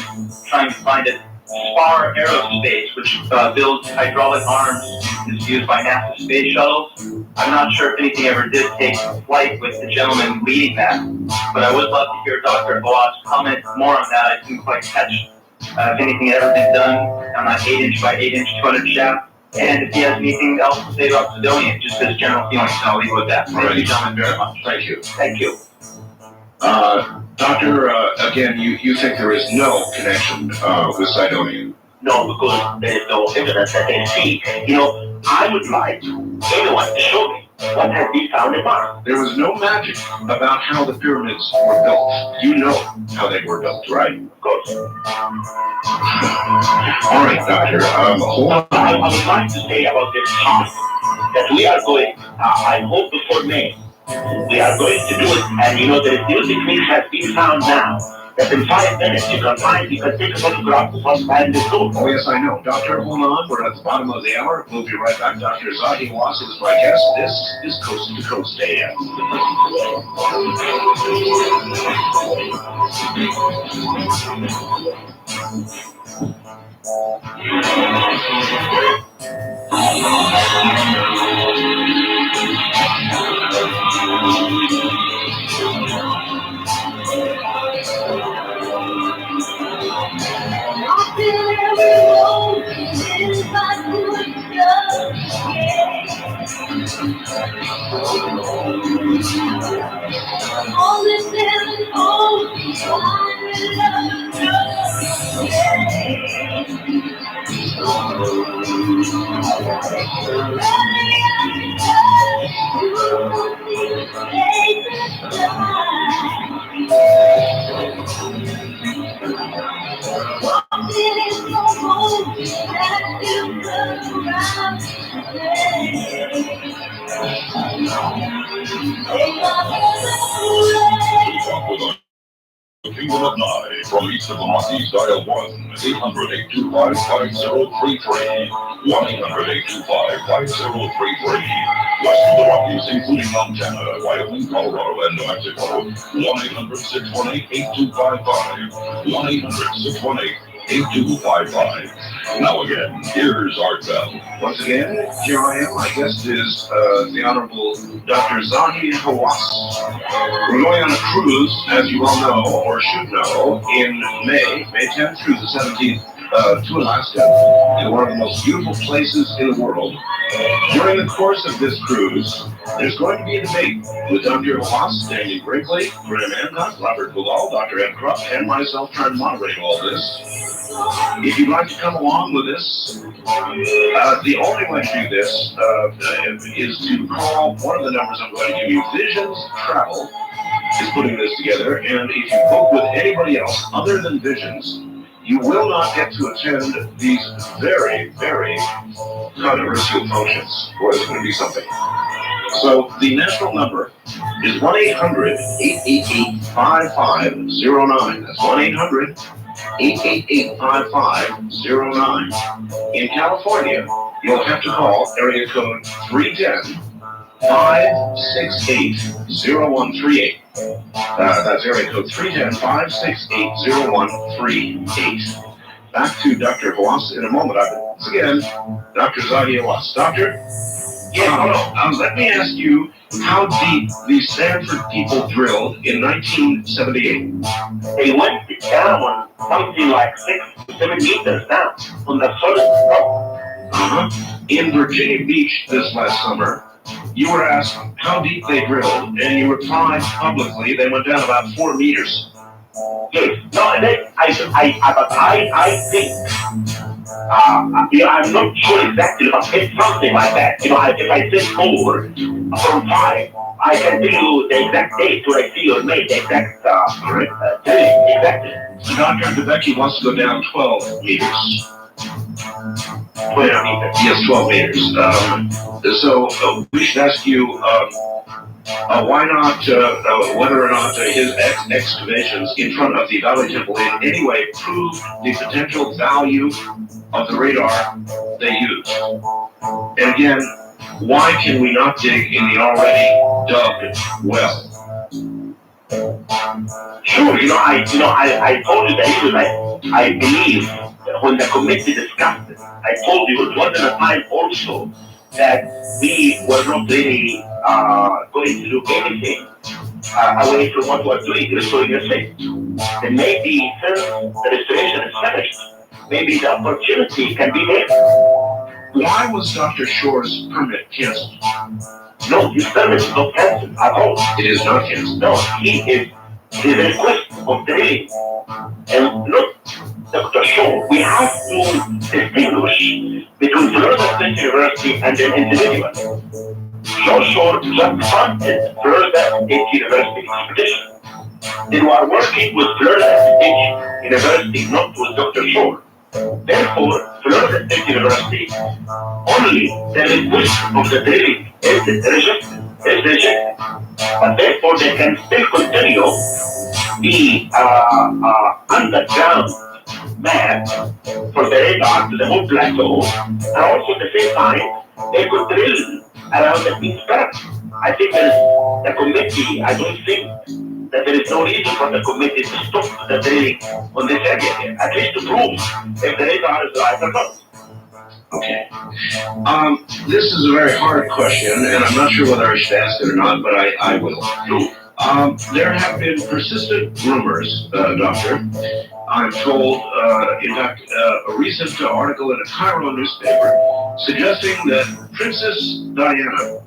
trying to find it. Spar Aerospace, which builds hydraulic arms, is used by NASA space shuttles. I'm not sure if anything ever did take flight with the gentleman leading that, but I would love to hear Dr. Hawass comment more on that. I didn't quite catch if anything had ever been done on that 8-inch by 8-inch 200 shaft, and if he has anything else to say about Sidonian, just his general feelings. I'll leave it with that. Thank you, gentlemen, very much. Thank you. Thank you. Doctor, again, you think there is no connection with Sidonian? No, because there is no evidence that they see. I would like anyone to show me what has been found in Mars. There was no magic about how the pyramids were built. You know how they were built, right? Of course. All right, Doctor, hold on. I would like to say about this task that we are going, I hope before May, we are going to do it, and the new technique has been found now, that in 5 minutes you can take a photograph of us behind this room. Oh, yes, I know. Doctor, hold on. We're at the bottom of the hour. We'll be right back. Dr. Zahi Hawass is my guest. This is Coast to Coast AM. The Kingdom of Nye, from east of the Rockies, dial 1-800-825-5033, 1-800-825-5033, west of the Rockies, including Montana, Wyoming, Colorado, and New Mexico, 1-800-618-8255, 1-800-618-8255. Now again, here's Art Bell. Once again, here I am. My guest is the Honorable Dr. Zahi Hawass. We're going on a cruise, as you all know, or should know, in May 10th through the 17th, to Alaska, in one of the most beautiful places in the world. During the course of this cruise, there's going to be a debate with Dr. Hawass, Daniel Brinkley, Graham Hancock, Robert Bilal, Dr. Ed Krupp, and myself trying to moderate all this. If you'd like to come along with us, the only way to do this is to call one of the numbers I'm going to give you. Visions Travel is putting this together, and if you book with anybody else other than Visions, you will not get to attend these very, very controversial functions. Boy, it's going to be something. So the national number is 1-800-888-5509. That's 1-800-888-5509. In California, you'll have to call area code 310-568-0138. That's area code 310-568-0138. Back to Dr. Hawass in a moment. Once again, Dr. Zahi Hawass. Doctor? Yeah, hello. Let me ask you how deep the Stanford people drilled in 1978. They went down something like 6 to 7 meters down on the solid rock. In Virginia Beach this last summer, you were asked how deep they drilled, and you replied publicly they went down about 4 meters. Yes. No, I think, I'm not sure exactly, but it's something like that. If I say 4 from 5, I can tell you the exact date when I see or made the exact, exactly. So Dr. DeBecke wants to go down 12 meters. 12 meters. Yes, 12 meters. So we should ask you why not, whether or not his excavations in front of the Valley Temple in any way proved the potential value of the radar they used. And again, why can we not dig in the already dug well? Sure, I told you that I believe that when the committee discussed it, I told you it wasn't a time also that we were not really going to do anything away from what we're doing, restoring the faith. Then maybe since the restoration is finished, maybe the opportunity can be there. Why was Dr. Shore's permit canceled? No, his permit is not canceled at all. It is not canceled. No, his request of drilling. And look, Dr. Shore, we have to distinguish between Florida State University and an individual. Joe Shore just funded Florida State University expedition. They were working with Florida State University, not with Dr. Shore. Therefore, Florida State University, only the request of the drilling is rejected. But therefore, they can still continue the underground map for the radar to the whole plateau, and also at the same time, they could drill around the Queen's Park. I think there is the committee, I don't think that there is no reason for the committee to stop the drilling on this area here, at least to prove if the radar is right or not. Okay. This is a very hard question, and I'm not sure whether I should ask it or not, but I will. There have been persistent rumors, Doctor. I'm told, in fact, a recent article in a Cairo newspaper suggesting that Princess Diana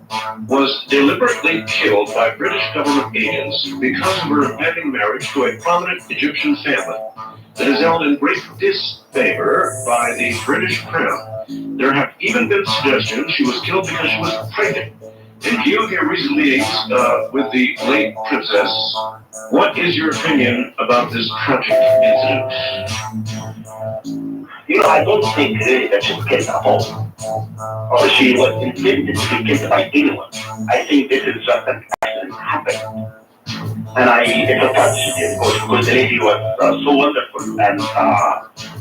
was deliberately killed by British government agents because of her impending marriage to a prominent Egyptian family that is held in great disfavor by the British Crown. There have even been suggestions she was killed because she was pregnant. In view of your recent meetings with the late princess, what is your opinion about this tragic incident? I don't think really that she was killed at all, or she was intended to be killed by anyone. I think this is just an accident that happened. And it's a tragedy, of course, because the lady was so wonderful and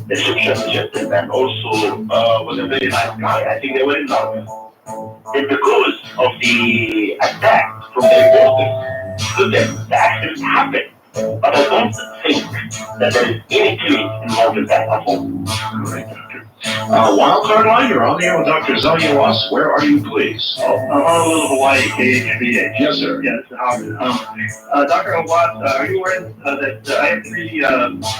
the Egyptian gentleman also was a very nice guy. I think they were in love. And because of the attack from the reporters, the accident happened. But I don't think that there is any killing involved in that at all. All right, Doctor. Wildcard line, you're on the air with Dr. Zahi Hawass. Where are you, please? I'm on a little Hawaii KHBH. Yes, sir. Yeah, this is Howard. Dr. Hawass, are you aware that I have 3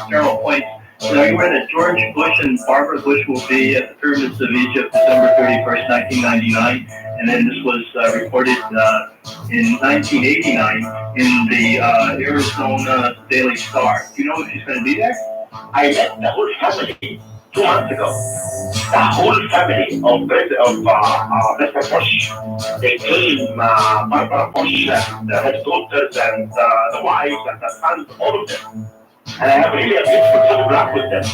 general points? Are you aware that George Bush and Barbara Bush will be at the pyramids of Egypt December 31st, 1999? And then this was reported in 1989 in the Arizona Daily Star. Do you know if she's going to be there? I met the whole family 2 months ago. The whole family of Mr. Bush. They came, Barbara Bush, and his daughters, and the wives, and the sons, all of them. and I have really a beautiful photograph with them.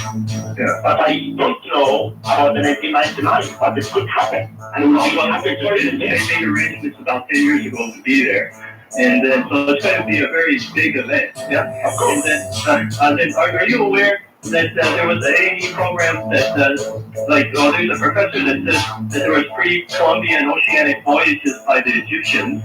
Yeah. But I don't know about the 1999, but it could happen. And it will be happen to They made arrangements about 10 years ago to be there. And then, so it's going to be a very big event. Yeah, of course. And then are you aware that there was an A&E program that, there's a professor that says that there was pre-Columbian oceanic voyages by the Egyptians,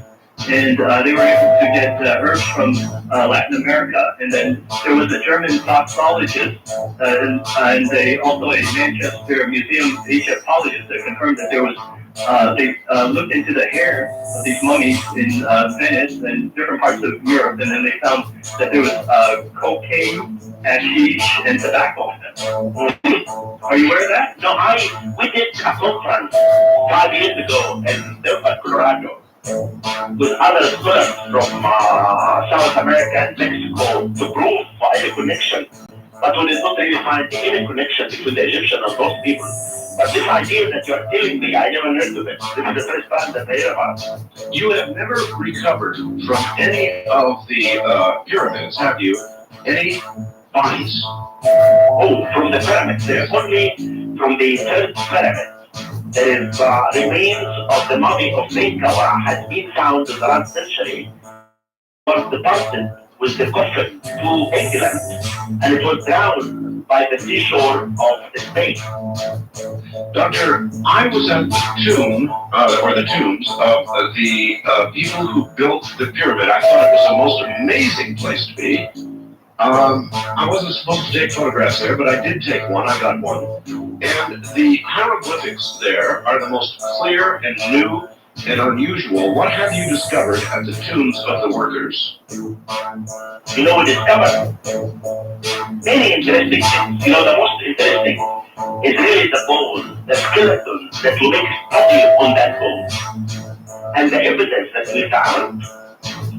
and they were able to get herbs from Latin America. And then there was a German toxologist, and they also a Manchester Museum Egyptologist that confirmed that there was they looked into the hair of these mummies in Venice and different parts of Europe, and then they found that there was cocaine, hashish, and tobacco in them. Are you aware of that? No, we did a conference 5 years ago in Denver, Colorado, with other scholars from South America and Mexico to prove a connection. But we did not really find any connection between the Egyptians and those people. But this idea that you're telling me, I never heard of it. This is the first time that I hear about it. You have never recovered from any of the pyramids, have you? Any bodies? Oh, from the pyramids. There's only from the third pyramid. There is remains of the mummy of Menkaure has been found in the last century. Was departed with the coffin to England, and it was drowned by the seashore of Spain. Doctor, I was at the tomb, or the tombs of the people who built the pyramid. I thought it was the most amazing place to be. I wasn't supposed to take photographs there, but I did take one. I got one. And the hieroglyphics there are the most clear and new and unusual. What have you discovered at the tombs of the workers? You know, we discovered many interesting things. You know, the most interesting is really the bone, the skeleton that we make study on that bone. And the evidence that we found,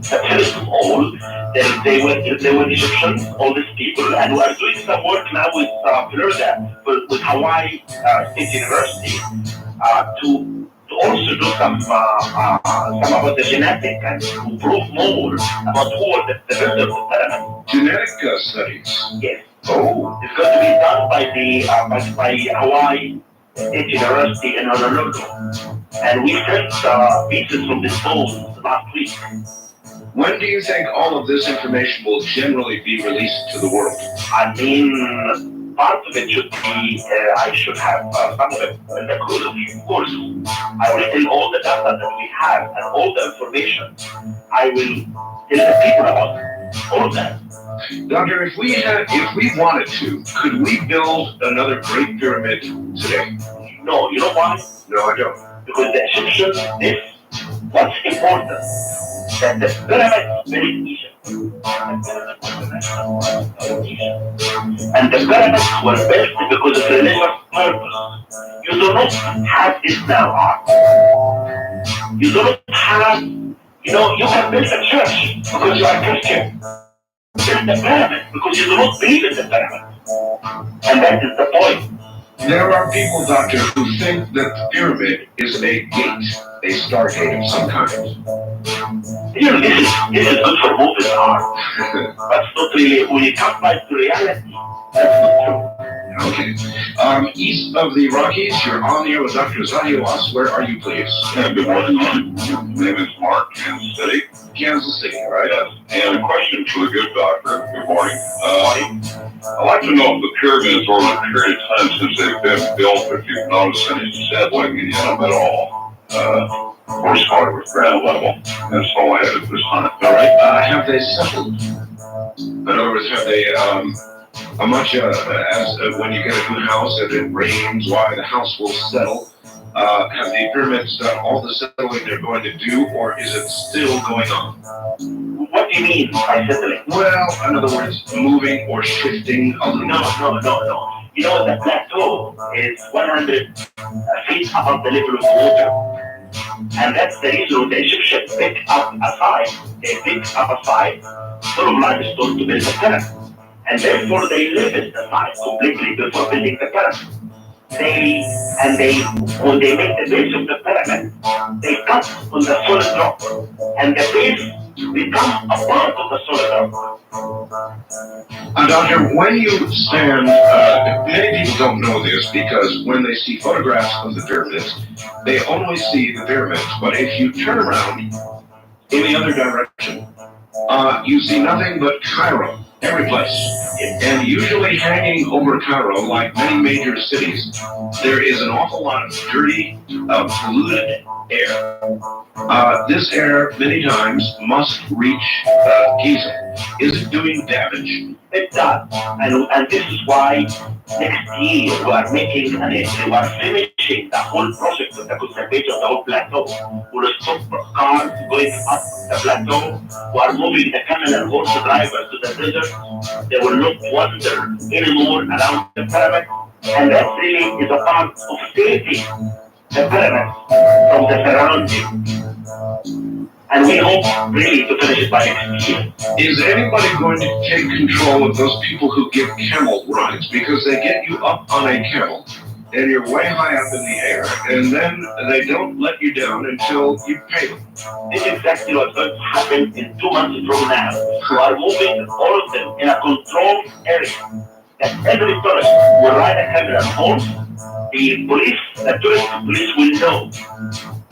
that first of all, they were Egyptians, all these people, and we are doing some work now with Florida, with Hawaii State University, to also do some about the genetic and to prove more about who were the builders of the pyramid. Genetic studies? Yes. Oh. It's going to be done by Hawaii State University in Honolulu. And we sent pieces from this bone last week. When do you think all of this information will generally be released to the world? I mean, part of it should be, I should have some of it in the course. I will tell all the data that we have and all the information. I will tell the people about all of that. Doctor, if we wanted to, could we build another Great Pyramid today? No, you know why? No, I don't. Because the Egyptians, what's important, that the pyramids built in Egypt. And the pyramids were built because of religious purpose. You do not have this now, art. You do not have, you can build a church because you are Christian. Build the pyramid because you do not believe in the pyramid. And that is the point. There are people, Doctor, who think that the pyramid is a gate, a stargate of some kind. You know, this is good for movies, art. But it's not really, when you come back to reality, that's not true. Okay. East of the Rockies, you're on the air with Dr. Zadiwas. Where are you, please? Good morning. My name is Mark, Kansas City. Kansas City, right? Yes. And a question for the good doctor. Good morning. I'd like to know if the pyramids over the period of time since they've been built, if you've noticed any settling in them at all. Of course, starting with ground level. That's all I have at this time. All right. Have they settled? In other words, have they, much as when you get a new house and it rains, why the house will settle? Have the pyramids done all the settling they're going to do, or is it still going on? What do you mean by settling? Well, in other words, moving or shifting a little. No. You know, the plateau is 100 feet above the level of the water. And that's the reason the Egyptians picked up a site full of limestone to build the pyramid. And therefore they lifted the site completely before building the pyramid. When they make the base of the pyramid, they cut on the solid rock, and the base become a part of the solar government. Doctor, when you stand, many people don't know this because when they see photographs of the pyramids, they only see the pyramids. But if you turn around in the other direction, you see nothing but Cairo, every place. And usually hanging over Cairo, like many major cities, there is an awful lot of dirty, polluted air. This air, many times, must reach Giza. Is it doing damage? It does. And this is why next year we are making we are finishing the whole project of the conservation of the whole plateau. We will stop cars going up the plateau. We are moving the camel and horse drivers to the desert. They will not wander anymore around the pyramid. And that really is a part of saving the pyramids from the surrounding. And we hope really to finish it by next year. Is anybody going to take control of those people who give camel rides? Because they get you up on a camel and you're way high up in the air, and then they don't let you down until you pay them. This is exactly what's going to happen in 2 months from now. We are moving all of them in a controlled area. That every tourist will ride a camel and horse. The tourist police will know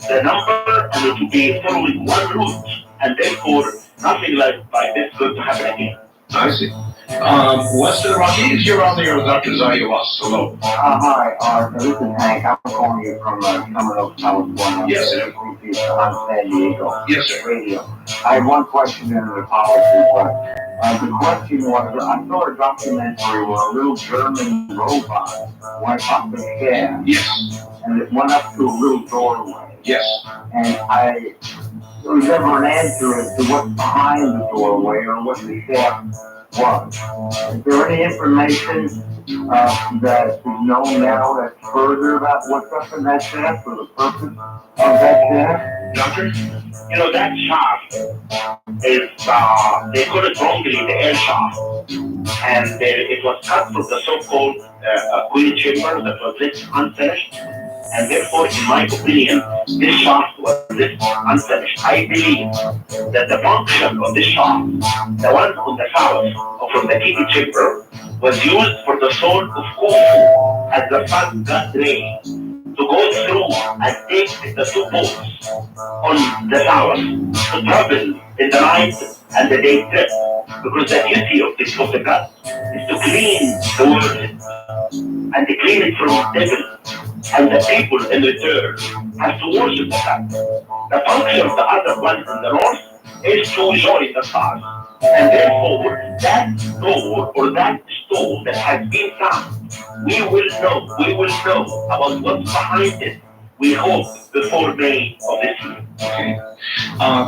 the number and it will be following one route, and therefore nothing like this is going to happen again. I see. Western Rockies, you're on the air with Dr. Zayas. Hello. Hi, this is Hank. I'm calling you from Terminal, California. Yes, sir. On San Diego. Yes, sir. Radio. I have one question and an apology, but the question was, I saw a documentary where a little German robot went up the shaft. Yes. And it went up to a little doorway. Yes. And there was never an answer as to what's behind the doorway or what the shaft was. Is there any information that is known now that's further about what's up in that shaft or the purpose of that shaft? Doctor? You know, that shaft is, they call it wrongly the air shaft. And it was cut from the so-called Queen chamber that was left unfinished. And therefore, in my opinion, this shaft was left unfinished. I believe that the function of this shaft, the one on the south, or from the Kiki chamber, was used for the soul of Khufu as the sun got ready to go through and take the two boats on the south to travel in the night and the day trip. Because the duty of this of the god is to clean the world and to clean it from devil. And the people in return have to worship the god. The function of the other one in the north is to join the stars. And therefore, that door or that stone that has been found, we will know about what's behind it. We hope before May of this year. Okay.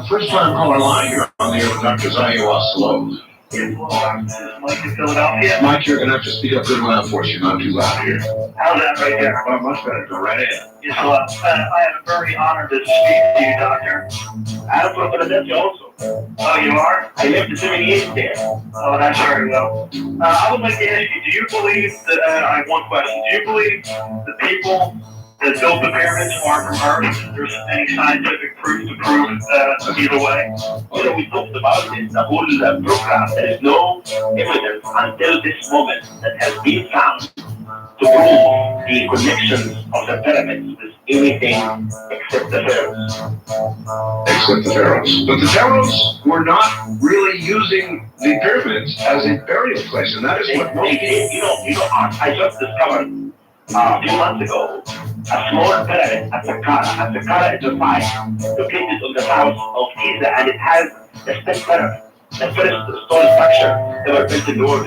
First time caller line, you're on the air with Dr. Zayas. Hello. Mike in Philadelphia. Mike, you're going to have to speak up good loud for us. You're not too loud here. How's that right there? Well, much better. Go right ahead. Yes, well, I am very honored to speak to you, Doctor. I'm from Philadelphia also. Oh, you are? I lived 7 years there. Oh, that's very well. I would like to ask you, do you believe that, I have one question. Do you believe the people that built the pyramids are from Earth? There's any scientific proof to prove either way? You know, we talked about this, the whole program. There is no evidence until this moment that has been found to prove the connections of the pyramids with anything except the pharaohs. Except the pharaohs. But the pharaohs were not really using the pyramids as a burial place, and that is what most people... You know, I just discovered a few months ago a small pyramid at Saqqara. Saqqara is a site located on the south of Giza, and it has the step pyramid, the first stone structure ever built in the world.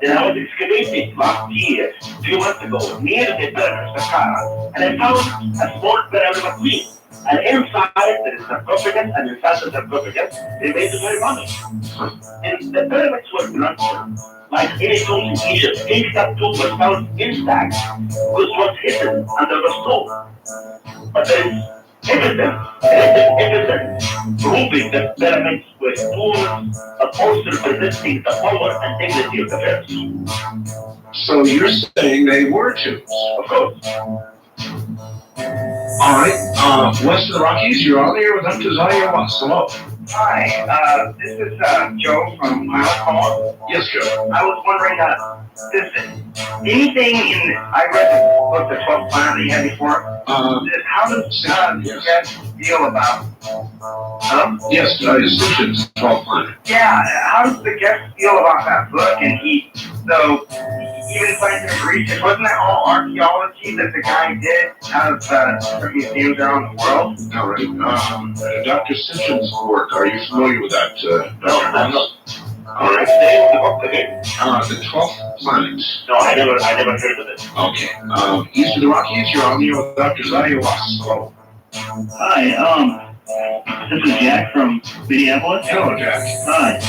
Then I was excavating last year, a few months ago, near the pyramid Saqqara, and I found a small pyramid of meat. And inside there is sarcophagus, and inside the sarcophagus they made the ceremony. And the pyramids were blunt, like any tomb in Egypt. Things that tomb was found intact because it was hidden under the stone. But there is evidence proving that pyramids were tombs, but also representing the power and dignity of the pharaohs. So you're saying they were tombs? Of course. All right. Western Rockies, you're on the air with Dr. Zayas. Hello. Hi, this is Joe from Mile Call. Yes, Joe. I was wondering, anything in, I read the book, The 12th Planet that you had before. How does yes. guest feel about, hello? Yes, Simpsons 12 Planet. Yeah, how does the guest feel about that book? And even scientific research, wasn't that all archaeology that the guy did out of different museums around the world? All right. Dr. Simpson's work, are you familiar with that, Dr. House? All right. The 12th Planet. No, I never heard of it. Okay. East of the Rockies, you're on here with Dr. Zadio Watts. Hello. Hi, this is Jack from Minneapolis. Hello, Jack. Hi.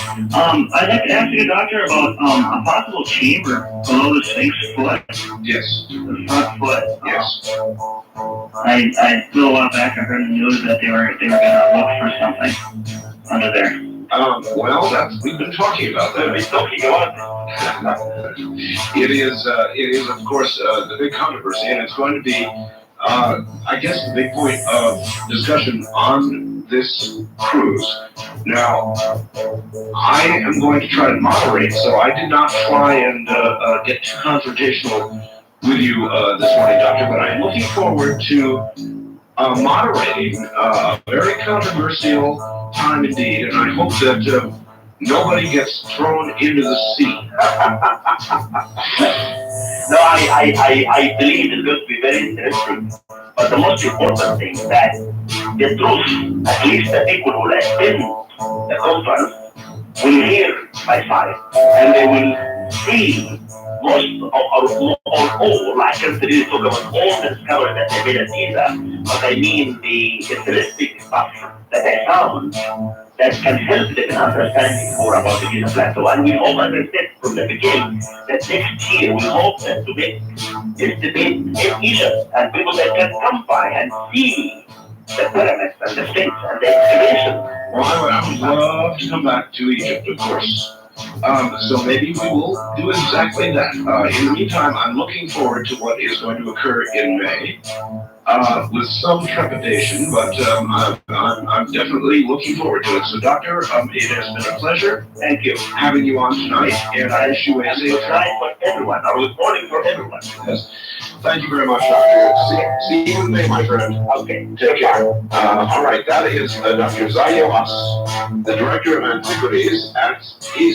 I'd like to ask you, doctor, about a possible chamber below the Sphinx foot, Yes. the front foot. Yes. A little while back, I heard in the news that they were gonna look for something under there. Well, we've been talking about that. It is, of course, the big controversy, and it's going to be, I guess, the big point of discussion on this cruise. Now, I am going to try to moderate, so I did not try and get too confrontational with you this morning, Doctor, but I'm looking forward to moderating a very controversial time indeed, and I hope that nobody gets thrown into the sea. No, I believe it's going to be very interesting. But the most important thing is that the truth, at least the people who attend the conference, will hear my side, and they will see most of or all, I can't really talk about all the discoveries that they made at Giza, but I mean the interesting stuff that they found that can help them in understanding more about the Giza Plateau. And we hope, as I said from the beginning, that next year we hope that to make this debate in Egypt, and people that can come by and see the pyramids and the Sphinx and the excavation. Well, I would love to come back to Egypt, of course. So maybe we will do exactly that. In the meantime, I'm looking forward to what is going to occur in May, with some trepidation, but I'm definitely looking forward to it. So, Doctor, it has been a pleasure. Thank you. Having you on tonight, and I wish you a And safe good night for everyone, or good morning for everyone. Yes. Thank you very much, Doctor. See you in May, my friend. Okay. Take care. All right, that is Dr. Zadio Watts, the Director of Antiquities at Giza.